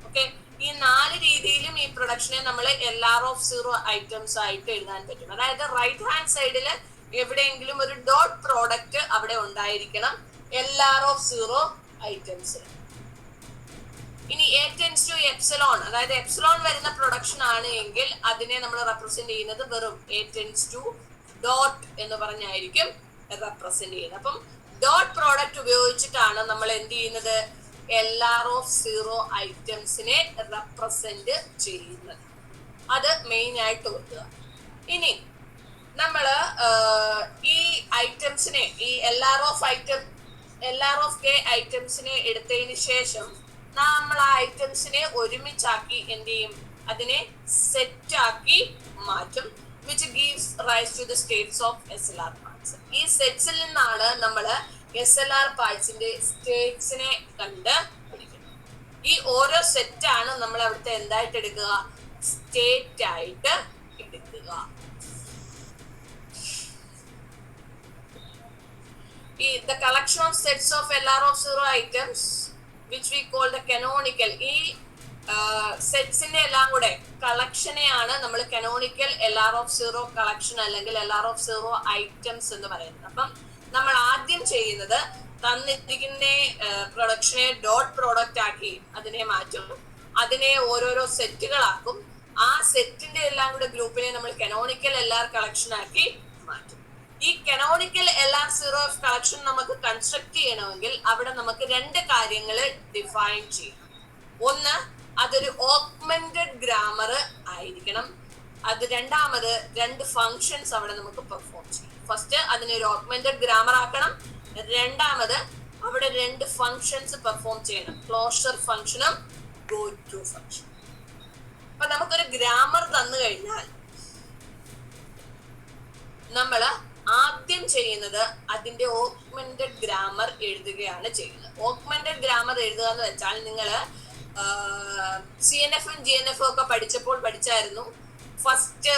Okay, ഈ 4 രീതിയിലും ഈ പ്രൊഡക്ഷനെ നമ്മൾ LR ഓഫ് 0 ഐറ്റംസ് ആയിട്ട് എഴുതാൻ പറ്റും. അതായത് റൈറ്റ് ഹാൻഡ് സൈഡില് എവിടെയെങ്കിലും ഒരു ഡോട്ട് പ്രോഡക്റ്റ് അവിടെ ഉണ്ടായിരിക്കണം LR ഓഫ് 0 ഐറ്റംസ്. ഇനി A tends to എപ്സിലോൺ, അതായത് എപ്സിലോൺ വരുന്ന പ്രൊഡക്ഷൻ ആണ് എങ്കിൽ അതിനെ നമ്മൾ റെപ്രസെന്റ് ചെയ്യുന്നത് വെറും A tends to ഡോട്ട് എന്ന് പറഞ്ഞായിരിക്കും റെപ്രസെന്റ് ചെയ്യുന്നത്. അപ്പം ഡോട്ട് പ്രോഡക്റ്റ് ഉപയോഗിച്ചിട്ടാണ് നമ്മൾ എന്ത് ചെയ്യുന്നത്, LR(0) ഐറ്റംസിനെ റെപ്രസെന്റ് ചെയ്യുന്നത്. അത് മെയിൻ ആയിട്ട് ഓർക്കുക. ഇനി നമ്മള് ഈ ഐറ്റംസിനെ, ഈ LR(k) ഐറ്റംസിനെ എടുത്തതിന് ശേഷം നമ്മൾ ആ ഐറ്റംസിനെ ഒരുമിച്ചാക്കി എന്ത് ചെയ്യും, അതിനെ സെറ്റ് ആക്കി മാറ്റും, which gives rise to the states of SLR parts. ഈ സെറ്റ്സിൽ നിന്നാണ് നമ്മൾ SLR പാർട്സിന്റെ സ്റ്റേറ്റ്സിനെ കണ്ട് പിടിക്കുന്നത്. ഈ ഓരോ സെറ്റാണ് നമ്മൾ അവിടുത്തെ എന്തായിട്ട് എടുക്കുക, സ്റ്റേറ്റ് ആയിട്ട് എടുക്കുക. The collection of sets of LR(0) items which we call the canonical. ഈ സെറ്റ്സിന്റെ എല്ലാം കൂടെ കളക്ഷനെയാണ് നമ്മൾ കാനോണിക്കൽ LR(0) കളക്ഷൻ അല്ലെങ്കിൽ LR(0) ഐറ്റംസ് എന്ന് പറയുന്നത്. അപ്പം നമ്മൾ ആദ്യം ചെയ്യുന്നത് തന്നിരിക്കുന്ന പ്രൊഡക്ഷനെ ഡോട്ട് പ്രോഡക്റ്റ് ആക്കി അതിനെ മാറ്റും, അതിനെ ഓരോരോ സെറ്റുകളാക്കും. ആ സെറ്റിന്റെ എല്ലാം കൂടെ ഗ്രൂപ്പിനെ നമ്മൾ കാനോണിക്കൽ LR കളക്ഷൻ ആക്കി മാറ്റും. ഈ കാനോണിക്കൽ LR(0) കളക്ഷൻ നമുക്ക് കൺസ്ട്രക്ട് ചെയ്യണമെങ്കിൽ അവിടെ നമുക്ക് രണ്ട് കാര്യങ്ങൾ ഡിഫൈൻ ചെയ്യണം. ഒന്ന്, അതൊരു ഓഗ്മെന്റഡ് ഗ്രാമർ ആയിരിക്കണം. അത് രണ്ടാമത് രണ്ട് ഫങ്ഷൻസ് അവിടെ നമുക്ക് പെർഫോം ചെയ്യും. ഫസ്റ്റ് അതിനൊരു ഓഗ്മെന്റഡ് ഗ്രാമർ ആക്കണം, രണ്ടാമത് അവിടെ രണ്ട് ഫങ്ഷൻസ് പെർഫോം ചെയ്യണം, ക്ലോഷർ ഫങ്ഷനും ഗോ ടു ഫങ്ഷൻ. അപ്പൊ നമുക്കൊരു ഗ്രാമർ തന്നു കഴിഞ്ഞാൽ നമ്മൾ ആദ്യം ചെയ്യുന്നത് അതിന്റെ ഓഗ്മെന്റഡ് ഗ്രാമർ എഴുതുകയാണ് ചെയ്യുന്നത്. ഓഗ്മെന്റഡ് ഗ്രാമർ എഴുതുക എന്ന് വെച്ചാൽ നിങ്ങൾ CNF-ഉം GNF-ഉം ഒക്കെ പഠിച്ചപ്പോൾ പഠിച്ചായിരുന്നു. ഫസ്റ്റ്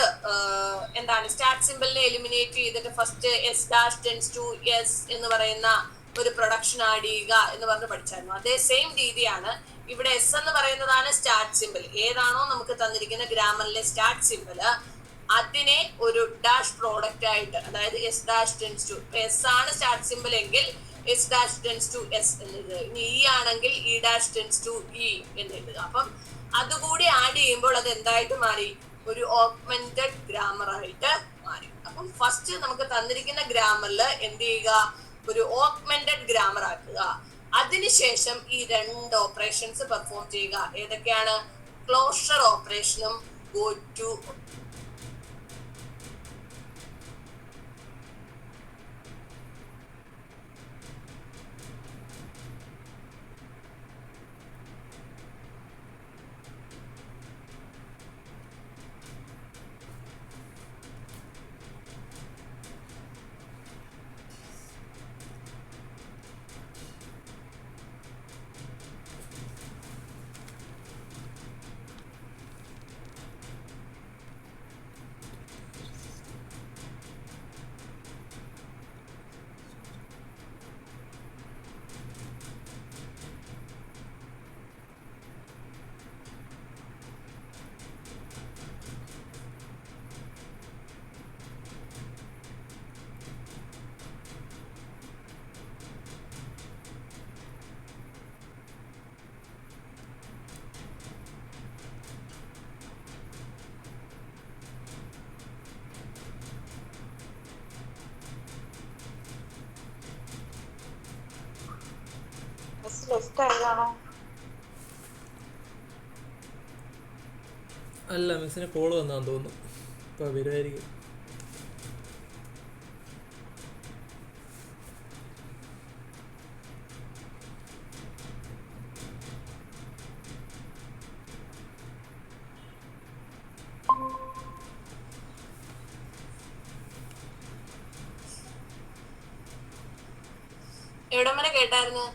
എന്താണ്, സ്റ്റാർട്ട് സിമ്പിളിനെ എലിമിനേറ്റ് ചെയ്തിട്ട് first S' tends to S എന്ന് പറയുന്ന ഒരു പ്രൊഡക്ഷൻ ആഡ് ചെയ്യുക എന്ന് പറഞ്ഞ് പഠിച്ചായിരുന്നു. അതേ സെയിം രീതിയാണ് ഇവിടെ. S എന്ന് പറയുന്നതാണ് സ്റ്റാർട്ട് സിമ്പിൾ. ഏതാണോ നമുക്ക് തന്നിരിക്കുന്ന ഗ്രാമറിലെ സ്റ്റാർട്ട് സിമ്പിൾ, അതിനെ ഒരു ഡാഷ് പ്രോഡക്റ്റ് ആയിട്ട്, അതായത് S' tends to S ആണ് സ്റ്റാർട്ട് സിമ്പിൾ എങ്കിൽ S' tends to S എന്നെഴുതുക. ഇനി E ആണെങ്കിൽ E' tends to E എന്നെഴുതുക. അപ്പം അതുകൂടി ആഡ് ചെയ്യുമ്പോൾ അത് എന്തായിട്ട് മാറി, ഒരു ഓഗ്മെന്റഡ് ഗ്രാമർ ആയിട്ട് മാറി. അപ്പം ഫസ്റ്റ് നമുക്ക് തന്നിരിക്കുന്ന ഗ്രാമറിൽ എന്ത് ചെയ്യുക, ഒരു ഓഗ്മെന്റഡ് ഗ്രാമർ ആക്കുക. അതിനുശേഷം ഈ രണ്ട് ഓപ്പറേഷൻസ് പെർഫോം ചെയ്യുക. ഏതൊക്കെയാണ്, ക്ലോഷർ ഓപ്പറേഷനും ഗോ ടു. അല്ല, മിസ്സിന് കോള് വന്നാന്ന് തോന്നുന്നു. ഇപ്പം വരുമായിരിക്കും. എവിടം വരെ കേട്ടായിരുന്നു?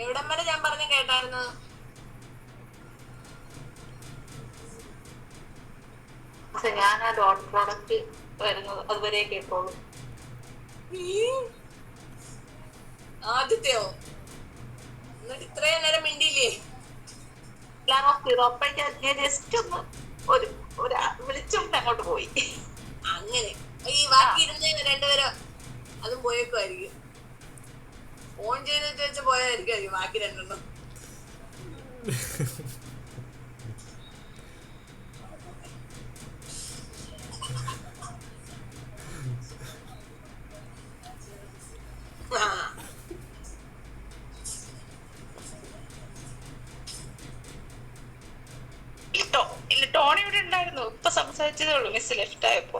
എവിടം വരെ ഞാൻ പറഞ്ഞ കേട്ടായിരുന്നു? ഞാൻ ആ ഡോട്ട് പ്രോഡക്റ്റ് വരുന്നത് അതുവരെ കേട്ടോളൂ. ആദ്യത്തെയോ? എന്നിട്ട് ഇത്രയും നേരം മിണ്ടിയില്ലേ? Plan of zero. അപ്പോഴേക്കും ഞാൻ ജസ്റ്റ് ഒന്ന് ഒരു വിളിച്ചുകൊണ്ട് അങ്ങോട്ട് പോയി. അങ്ങനെ ഈ ബാക്കി ഇരുന്ന് രണ്ടുപേരും അതും പോയേക്കുമായിരിക്കും. ഫോൺ ചെയ്തിട്ട് വെച്ച് പോയായിരിക്കും ബാക്കി രണ്ടെണ്ണം. ടോൺ ഇവിടെ ഉണ്ടായിരുന്നു. ഇപ്പൊ സംസാരിച്ചതേ ഉള്ളൂ മിസ് ലെഫ്റ്റ് ആയപ്പോ.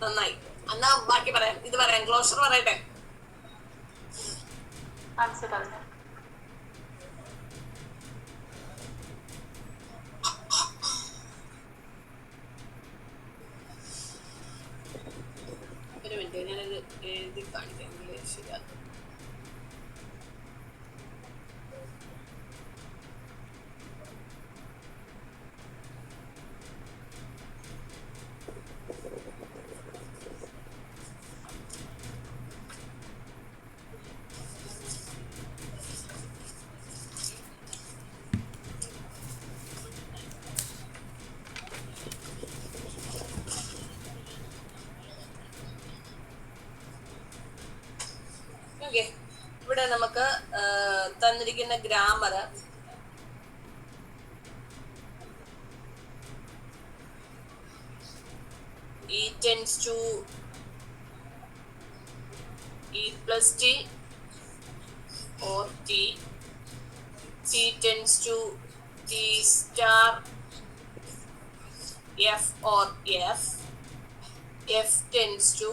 നന്നായി. എന്നാ ബാക്കി പറയാം. ഇത് പറയാം, ക്ലോഷർ പറയട്ടെ. ആൻസർ പറഞ്ഞു. ഒരു മിനിറ്റ്, ഞാനത് എഴുതി കാണിക്കാം. ശരിയാ. ഇവിടെ നമുക്ക് തന്നിരിക്കുന്ന grammar E tends to E plus T or T. T tends to T star F or F. F tends to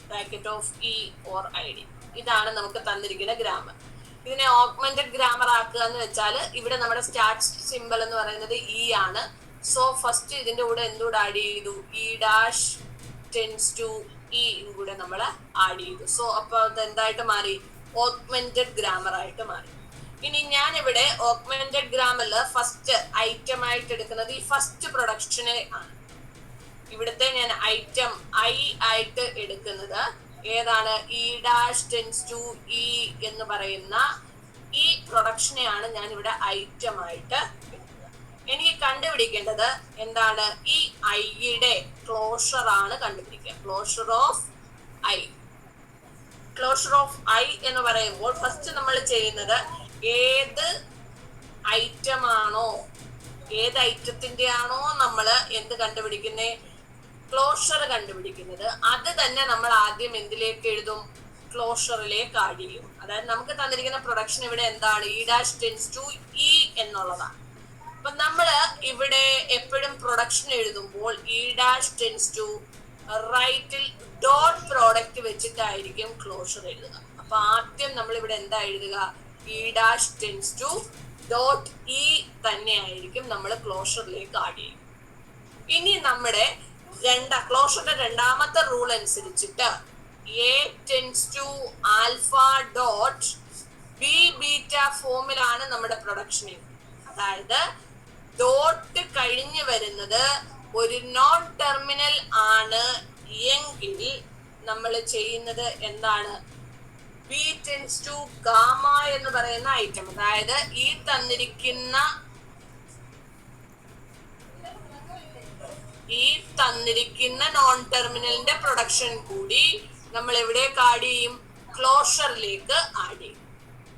bracket of E or ID. ഇതാണ് നമുക്ക് തന്നിരിക്കുന്ന ഗ്രാമർ. ഇതിനെ ഓഗ്മെന്റഡ് ഗ്രാമർ ആക്കുക എന്ന് വെച്ചാൽ ഇവിടെ നമ്മുടെ സ്റ്റാർട്ട് സിമ്പിൾ എന്ന് പറയുന്നത് ഇ ആണ്. സോ ഫസ്റ്റ് ഇതിന്റെ കൂടെ എന്തുകൂടെ ആഡ് ചെയ്തു? E dash tends to E കൂടെ നമ്മൾ ആഡ് ചെയ്തു. സോ അപ്പൊ അത് എന്തായിട്ട് മാറി? ഓഗ്മെന്റഡ് ഗ്രാമർ ആയിട്ട് മാറി. ഇനി ഞാൻ ഇവിടെ ഓഗ്മെന്റഡ് ഗ്രാമറിൽ ഫസ്റ്റ് ഐറ്റം ആയിട്ട് എടുക്കുന്നത് ഈ ഫസ്റ്റ് പ്രൊഡക്ഷനെ ആണ്. ഇവിടുത്തെ ഞാൻ ഐറ്റം ഐ ആയിട്ട് എടുക്കുന്നത് ഏതാണ്? E dash tends to E എന്ന് പറയുന്ന ഈ പ്രൊഡക്ഷനെയാണ് ഞാൻ ഇവിടെ ഐറ്റം ആയിട്ട് എടുക്കുക. എനിക്ക് കണ്ടുപിടിക്കേണ്ടത് എന്താണ്? ഈ ഐയുടെ ക്ലോഷർ ആണ് കണ്ടുപിടിക്കുക. Closure of I. Closure of I എന്ന് പറയുമ്പോൾ ഫസ്റ്റ് നമ്മൾ ചെയ്യുന്നത് ഏത് ഐറ്റം ആണോ, ഏത് ഐറ്റത്തിന്റെ ആണോ നമ്മൾ എന്ത് കണ്ടുപിടിക്കുന്നേ? ക്ലോഷർ കണ്ടുപിടിക്കുന്നത്. അത് തന്നെ നമ്മൾ ആദ്യം എന്തിലേക്ക് എഴുതും? ക്ലോഷറിലേക്ക് ആഡ് ചെയ്യും. അതായത് നമുക്ക് തന്നിരിക്കുന്ന പ്രൊഡക്ഷൻ ഇവിടെ എന്താണ്? E dash tends to E എന്നുള്ളതാണ്. അപ്പൊ നമ്മള് ഇവിടെ എപ്പോഴും പ്രൊഡക്ഷൻ എഴുതുമ്പോൾ ഇ ഡാഷ് ടെൻസ് ടു റൈറ്റിൽ ഡോട്ട് പ്രോഡക്റ്റ് വെച്ചിട്ടായിരിക്കും ക്ലോഷർ എഴുതുക. അപ്പൊ ആദ്യം നമ്മൾ ഇവിടെ എന്താ എഴുതുക? E dash tends to dot E തന്നെ ആയിരിക്കും നമ്മൾ ക്ലോഷറിലേക്ക് ആഡ് ചെയ്യും. ഇനി നമ്മുടെ ക്ലോഷറിന്റെ രണ്ടാമത്തെ റൂൾ അനുസരിച്ചിട്ട് A tends to alpha dot B beta ഫോമിലാണ് നമ്മുടെ പ്രൊഡക്ഷൻ. അതായത് ഡോട്ട് കഴിഞ്ഞ് വരുന്നത് ഒരു നോൺ ടെർമിനൽ ആണ് എങ്കിൽ നമ്മൾ ചെയ്യുന്നത് എന്താണ്? ബി ടെൻസ് ടു ഗാമ എന്ന് പറയുന്ന ഐറ്റം, അതായത് ഈ തന്നിരിക്കുന്ന നോൺ ടെർമിനലിന്റെ പ്രൊഡക്ഷൻ കൂടി നമ്മൾ എവിടേക്ക് ആഡ് ചെയ്യും? ക്ലോഷറിലേക്ക് ആഡ് ചെയ്യും.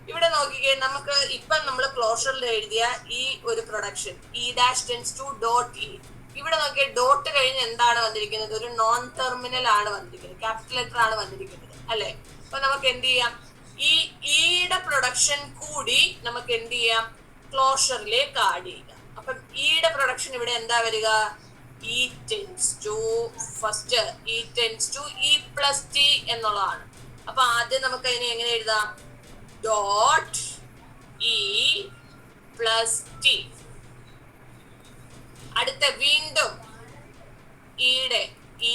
ഇവിടെ നോക്കിക്കേ, നമുക്ക് ഇപ്പം നമ്മൾ ക്ലോഷറിൽ എഴുതിയ ഈ ഒരു production E dash tends to dot E. ഇവിടെ നോക്കിയാൽ ഡോട്ട് കഴിഞ്ഞ് എന്താണ് വന്നിരിക്കുന്നത്? ഒരു നോൺ ടെർമിനൽ ആണ് വന്നിരിക്കുന്നത്, ക്യാപിറ്റൽ ലെറ്റർ ആണ് വന്നിരിക്കുന്നത് അല്ലെ? അപ്പൊ നമുക്ക് എന്ത് ചെയ്യാം? ഈ ഇയുടെ പ്രൊഡക്ഷൻ കൂടി നമുക്ക് എന്ത് ചെയ്യാം? ക്ലോഷറിലേക്ക് ആഡ് ചെയ്യുക. അപ്പൊ ഇയുടെ പ്രൊഡക്ഷൻ ഇവിടെ എന്താ വരിക? E tends to first E tends to E plus T എന്നുള്ളതാണ്. അപ്പൊ ആദ്യം നമുക്ക് അതിനെ എങ്ങനെ എഴുതാം? Dot E plus T. അടുത്ത വീണ്ടും ഇയുടെ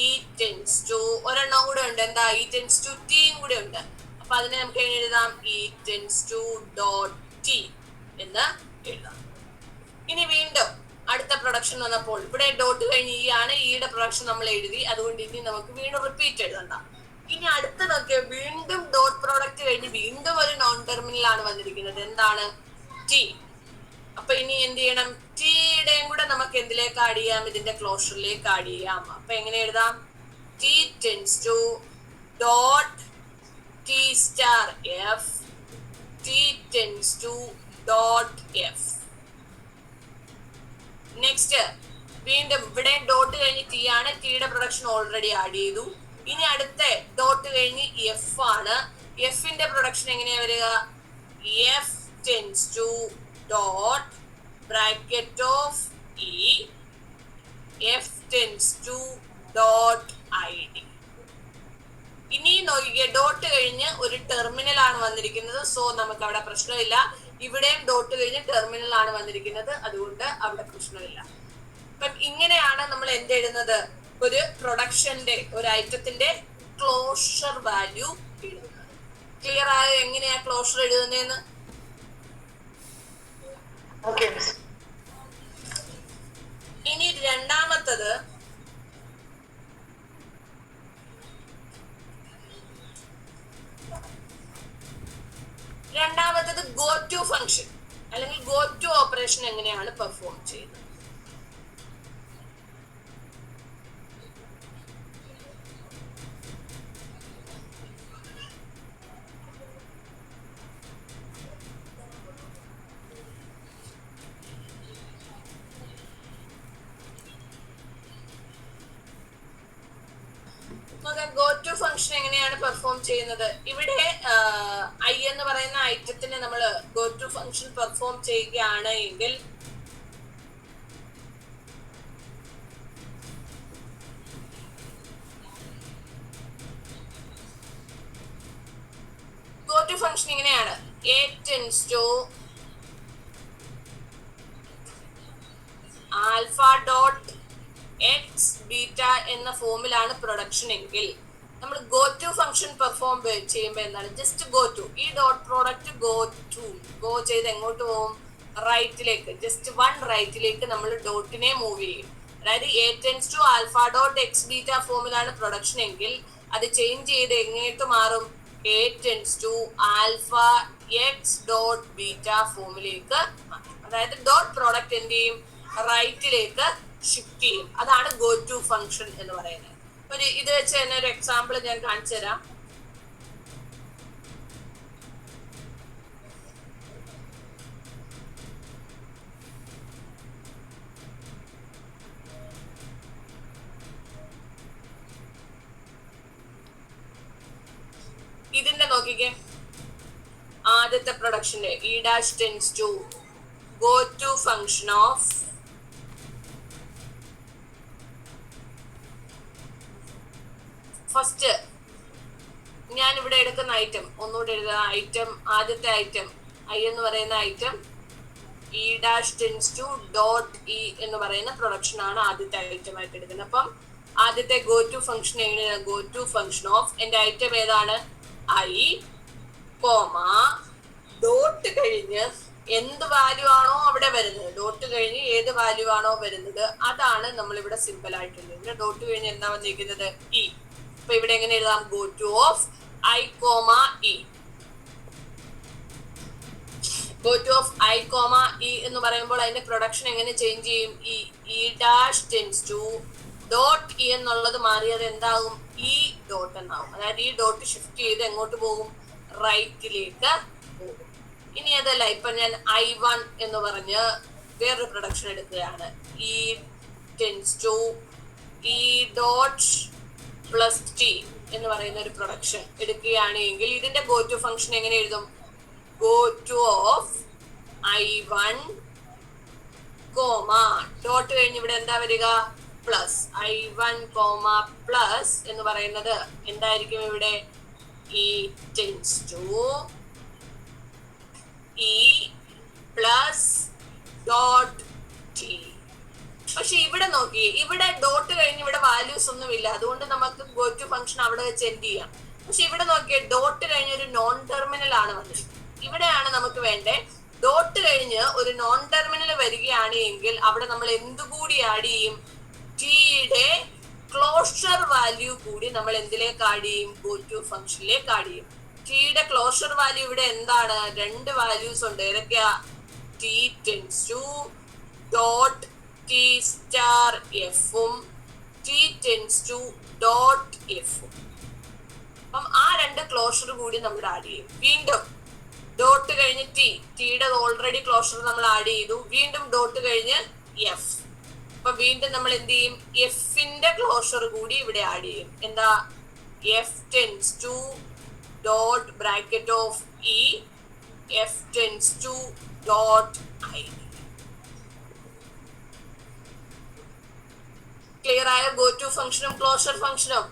E tends to ഒരെണ്ണം കൂടെ ഉണ്ട്. എന്താ? E tends to T കൂടെ ഉണ്ട്. അപ്പൊ അതിനെ നമുക്ക് എങ്ങനെ എഴുതാം? E tends to dot T എന്ന് എഴുതാം. ഇനി വീണ്ടും അടുത്ത പ്രൊഡക്ഷൻ വന്നപ്പോൾ ഇവിടെ ഡോട്ട് കഴിഞ്ഞ് ഈ ആണ്, ഇയുടെ പ്രൊഡക്ഷൻ നമ്മൾ എഴുതി. അതുകൊണ്ട് ഇനി നമുക്ക് വീണ്ടും റിപ്പീറ്റ് എഴുതണ്ട. ഇനി ഇനി അടുത്ത നോക്കിയാൽ വീണ്ടും ഡോട്ട് പ്രോഡക്റ്റ് കഴിഞ്ഞ് വീണ്ടും ഒരു നോൺ ടെർമിനലാണ് വന്നിരിക്കുന്നത്. എന്താണ്? ടി. അപ്പൊ ഇനി എന്ത് ചെയ്യണം? ടിയുടെയും കൂടെ നമുക്ക് എന്തിലേക്ക് ആഡ് ചെയ്യാം? ഇതിന്റെ ക്ലോഷറിലേക്ക് ആഡ് ചെയ്യാം. അപ്പൊ എങ്ങനെ എഴുതാം? T tense to dot T star F, T tense to dot F. Next വീണ്ടും ഇവിടെ ഡോട്ട് കഴിഞ്ഞ് ടി ആണ്. ടിയുടെ പ്രൊഡക്ഷൻ ഓൾറെഡി ആഡ് ചെയ്തു. ഇനി അടുത്ത ഡോട്ട് കഴിഞ്ഞ് എഫ് ആണ്. എഫിന്റെ പ്രൊഡക്ഷൻ എങ്ങനെയാ വരിക? F tends to dot bracket of e, f tends to dot id. ഇനി നോക്കിക്കേ, ഡോട്ട് കഴിഞ്ഞ് ഒരു ടെർമിനൽ ആണ് വന്നിരിക്കുന്നത്. സോ നമുക്ക് അവിടെ പ്രശ്നമില്ല. ഇവിടെയും ഡോട്ട് കഴിഞ്ഞ് ടെർമിനൽ ആണ് വന്നിരിക്കുന്നത്, അതുകൊണ്ട് അവിടെ പ്രശ്നമില്ല. അപ്പം ഇങ്ങനെയാണ് നമ്മൾ എന്തെഴുതുന്നത്? ഒരു പ്രൊഡക്ഷന്റെ, ഒരു ഐറ്റത്തിന്റെ ക്ലോഷർ വാല്യൂ എഴുതുന്നത്. ക്ലിയർ ആയോ എങ്ങനെയാ ക്ലോഷർ എഴുതുന്നതെന്ന്? ഇനി രണ്ടാമത്തത് ഗോ ടു ഫംഗ്ഷൻ അല്ലെങ്കിൽ ഗോ ടു ഓപ്പറേഷൻ എങ്ങനെയാണ് പെർഫോം ചെയ്യുന്നത്? ഗോ ടു ഫംഗ്ഷൻ എങ്ങനെയാണ് പെർഫോം ചെയ്യുന്നത്? ഇവിടെ ഐ എന്ന് പറയുന്ന ഐറ്റത്തിന് നമ്മൾ ഗോ ടു ഫംഗ്ഷൻ പെർഫോം ചെയ്യുകയാണ് എങ്കിൽ ഗോ ടു ഫംഗ്ഷൻ ഇങ്ങനെയാണ്. A tends to alpha dot X beta എന്ന ഫോമിലാണ് പ്രൊഡക്ഷൻ എങ്കിൽ നമ്മൾ ഗോ ടു ഫംഗ്ഷൻ പെർഫോം ചെയ്യുമ്പോൾ എന്താണ്? ജസ്റ്റ് ഗോ ടു, ഈ ഡോട്ട് പ്രോഡക്റ്റ് ഗോ ചെയ്ത് എങ്ങോട്ട് പോകും? റൈറ്റിലേക്ക്, ജസ്റ്റ് വൺ റൈറ്റിലേക്ക് നമ്മൾ ഡോട്ടിനെ മൂവ് ചെയ്യും. അതായത് A tends to alpha dot X beta ഫോമിലാണ് പ്രൊഡക്ഷൻ എങ്കിൽ അത് ചേഞ്ച് ചെയ്ത് എങ്ങോട്ട് മാറും? A tends to alpha X dot beta ഫോമിലേക്ക് മാറും. അതായത് ഡോട്ട് പ്രോഡക്റ്റ് എന്ത് ചെയ്യും? റൈറ്റിലേക്ക് ഷിഫ്റ്റ് ചെയ്യും. അതാണ് ഗോ ടു ഫംഗ്ഷൻ എന്ന് പറയുന്നത്. ഇത് വെച്ച് തന്നെ ഒരു എക്സാമ്പിൾ ഞാൻ കാണിച്ചു തരാം. ഇതിന്റെ നോക്കിക്കേ, ആദ്യത്തെ പ്രൊഡക്ഷന്റെ E dash tends to go to function of first ഞാൻ ഇവിടെ എടുക്കുന്ന ഐറ്റം ഒന്നുകൂടെ എഴുതുക. ഐറ്റം, ആദ്യത്തെ ഐറ്റം ഐ എന്ന് പറയുന്ന item E dash tends to dot E എന്ന് പറയുന്ന പ്രൊഡക്ഷൻ ആണ് ആദ്യത്തെ ഐറ്റം ആയിട്ട് എടുക്കുന്നത്. അപ്പം ആദ്യത്തെ ഗോ ടു ഫംഗ്ഷൻ എങ്ങനെയാണ്? ഗോ ടു ഫംഗ്ഷൻ ഓഫ് എന്റെ ഐറ്റം ഏതാണ്? ഐ കോമ ഡോട്ട് കഴിഞ്ഞ് എന്ത് വാല്യൂ ആണോ അവിടെ വരുന്നത്, ഡോട്ട് കഴിഞ്ഞ് ഏത് വാല്യൂ ആണോ വരുന്നത് അതാണ് നമ്മൾ ഇവിടെ സിമ്പിൾ ആയിട്ടുള്ളത്. ഇവിടെ ഡോട്ട് കഴിഞ്ഞ് എന്താ വന്നിരിക്കുന്നത്? ഇ. അപ്പൊ ഇവിടെ എങ്ങനെ എഴുതാം? Go two of I comma E. Go two of I comma E എന്ന് പറയുമ്പോൾ അതിന്റെ പ്രൊഡക്ഷൻ എങ്ങനെ ചേഞ്ച് ചെയ്യും? E dash tends to dot E എന്നുള്ളത് മാറിയത് എന്താകും? ഇ ഡോട്ട് എന്നാവും. അതായത് ഈ ഡോട്ട് ഷിഫ്റ്റ് ചെയ്ത് എങ്ങോട്ട് പോകും? റൈറ്റിലേക്ക് പോകും. ഇനി അതല്ല, ഇപ്പൊ ഞാൻ I1 എന്ന് പറഞ്ഞ് വേറൊരു പ്രൊഡക്ഷൻ എടുക്കുകയാണ്. E tends to E dot plus T എന്ന് പറയുന്ന ഒരു പ്രൊഡക്ഷൻ എടുക്കുകയാണെങ്കിൽ ഇതിന്റെ ഗോ ടു ഫംഗ്ഷൻ എങ്ങനെ എഴുതും? Go two of I1 comma dot കഴിഞ്ഞ് ഇവിടെ എന്താ വരിക? പ്ലസ്. I1 കോമ പ്ലസ് എന്ന് പറയുന്നത് എന്തായിരിക്കും ഇവിടെ? E tends to E plus dot T. പക്ഷെ ഇവിടെ നോക്കി, ഇവിടെ ഡോട്ട് കഴിഞ്ഞ് ഇവിടെ വാല്യൂസ് ഒന്നുമില്ല, അതുകൊണ്ട് നമുക്ക് ഗോ ടു ഫംഗ്ഷൻ അവിടെ വെച്ച് എൻഡ് ചെയ്യാം. പക്ഷെ ഇവിടെ നോക്കിയേ, ഡോട്ട് കഴിഞ്ഞ് ഒരു നോൺ ടെർമിനൽ ആണ് വന്നിരിക്കുന്നത്. ഇവിടെയാണ് നമുക്ക് വേണ്ടേ. ഡോട്ട് കഴിഞ്ഞ് ഒരു നോൺ ടെർമിനൽ വരികയാണ് എങ്കിൽ അവിടെ നമ്മൾ എന്തുകൂടി ആഡ് ചെയ്യും? ടിയുടെ ക്ലോഷർ വാല്യൂ കൂടി നമ്മൾ എന്തിലേക്ക് ആഡ് ചെയ്യും? ഗോ ടു ഫംഗ്ഷനിലേക്ക് ആഡ് ചെയ്യും. ടിയുടെ ക്ലോഷർ വാല്യൂ ഇവിടെ എന്താണ്? രണ്ട് വാല്യൂസ് ഉണ്ട്. ഏതൊക്കെയാ? T tense to dot T star എഫും ടി ടെൻസ് ടു ഡോട്ട് എഫും. അപ്പം ആ രണ്ട് ക്ലോഷർ കൂടി നമ്മൾ ആഡ് ചെയ്യും. വീണ്ടും ഡോട്ട് കഴിഞ്ഞ് ടിയുടെ ഓൾറെഡി ക്ലോഷർ നമ്മൾ ആഡ് ചെയ്തു. വീണ്ടും ഡോട്ട് കഴിഞ്ഞ് എഫ്. അപ്പൊ വീണ്ടും നമ്മൾ എന്ത് ചെയ്യും? എഫിന്റെ ക്ലോഷർ കൂടി ഇവിടെ ആഡ് ചെയ്യും. എന്താ? F tends to dot bracket of E F tends to dot I. Clear ആയ? ഗോ ടു ഫംഗ്ഷനും ക്ലോഷർ ഫംഗ്ഷനും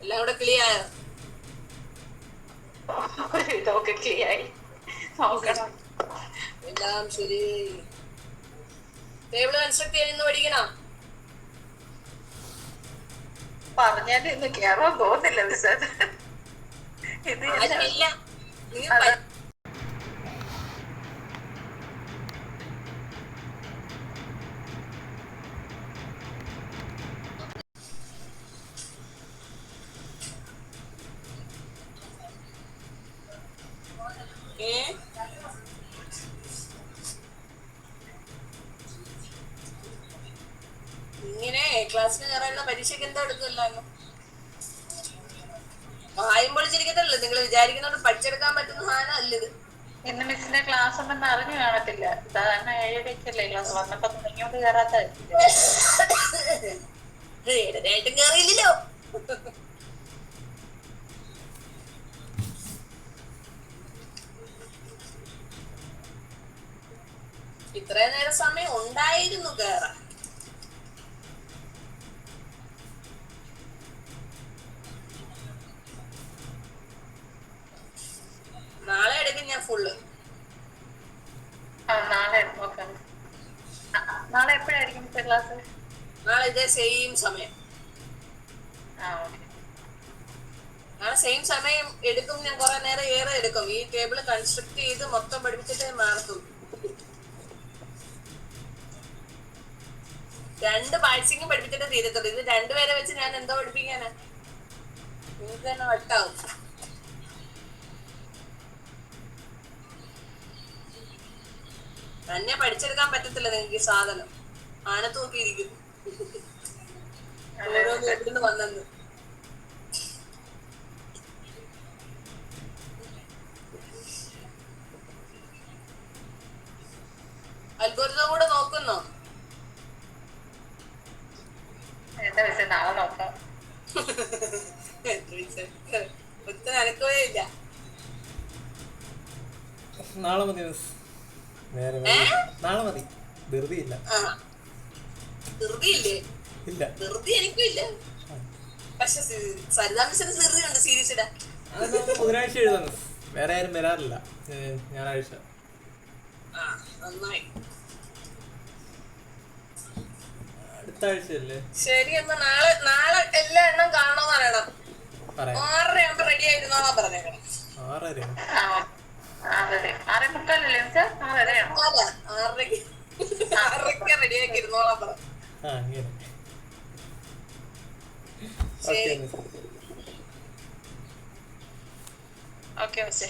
എല്ലാം കൂടെ ക്ലിയർ ആയോ? ഇതൊക്കെ ക്ലിയർ ആയി. നോക്കണം. എല്ലാം ശരി. ടേബിൾ കൺസ്ട്രക്ട് ചെയ്യുന്ന പഠിക്കണം. പറഞ്ഞാലും ഇന്ന് കേറാൻ തോന്നില്ല മിസ്സേ. ഇത് ആരുമില്ല. നീ ഇങ്ങനെ ക്ലാസ്സിന് കയറാനുള്ള പരീക്ഷയ്ക്ക് എന്താ എടുക്കില്ല? വായുമ്പോൾ ചിരിക്കത്തല്ലേ? നിങ്ങൾ വിചാരിക്കുന്നോണ്ട് പഠിച്ചെടുക്കാൻ പറ്റുന്ന സാധനം അല്ല ഇത്. ഇന്ന് മിസ്സിന്റെ ക്ലാസ് ഉണ്ടെന്ന് അറിഞ്ഞു കാണത്തില്ല. സാധാരണ 7:00 ക്ലാസ് വന്നപ്പോ ഇങ്ങോട്ട് കയറാത്തായിരിക്കും. ഏടനായിട്ടും കയറിയില്ലല്ലോ. ഇത്രയും നേരം സമയം ഉണ്ടായിരുന്നു കയറാൻ. നാളെ എടുക്കും ഞാൻ ഫുള്ള്. നാളെ എപ്പോഴായിരിക്കും ക്ലാസ്? നാളെ ഇതേ സെയിം സമയം. നാളെ സെയിം സമയം എടുക്കും. ഞാൻ കുറെ നേരം ഏറെ എടുക്കും. ഈ ടേബിൾ കൺസ്ട്രക്ട് ചെയ്ത് മൊത്തം പഠിപ്പിച്ചിട്ടേ മാർക്കും. 2 പാഴ്സിങ്ങും പഠിപ്പിച്ചിട്ട് തീരത്തുള്ളൂ. ഇത് 2 പേരെ വെച്ച് ഞാൻ എന്തോ പഠിപ്പിക്കാനാ? നിങ്ങൾക്ക് തന്നെ വട്ടാവും. തന്നെ പഠിച്ചെടുക്കാൻ പറ്റത്തില്ല നിങ്ങൾക്ക്. ഈ സാധനം ആനത്ത് നോക്കിയിരിക്കും. ഓരോന്ന് എവിടുന്ന് വന്നെന്ന്. അൽഗോരിതം കൂടെ നോക്കുന്നോ? നാളെ നോക്കാം. ഒത്ത അനക്കവേ ഇല്ല. നാളെ മതി മിസ്. നാളെ മതി. ധൃതി ഇല്ല. ധൃതിയില്ലേ? ഇല്ല. ധൃതി എനിക്കും ഇല്ല. പക്ഷെ സരിതാ മിസ്സിന് ധൃതിയുണ്ട് സീരീസിടാ. അത് ബുധനാഴ്ച എഴുതാം മിസ്. വേറെ ആരും വരാറില്ല ഞായറാഴ്ച. നന്നായി. അടുത്ത ആഴ്ചയല്ലേ? ശരി, എന്നാ നാളെ എല്ലാ എണ്ണം കാണണമെന്ന് പറയണം. 6:30 ആകുമ്പോ റെഡി ആയിരുന്നോന്നാ പറഞ്ഞേക്കണം. 6:30? 6:30 റെഡിയാക്കി ഇരുന്നോളാം പറ. ഓക്കെ മിസ്സേ.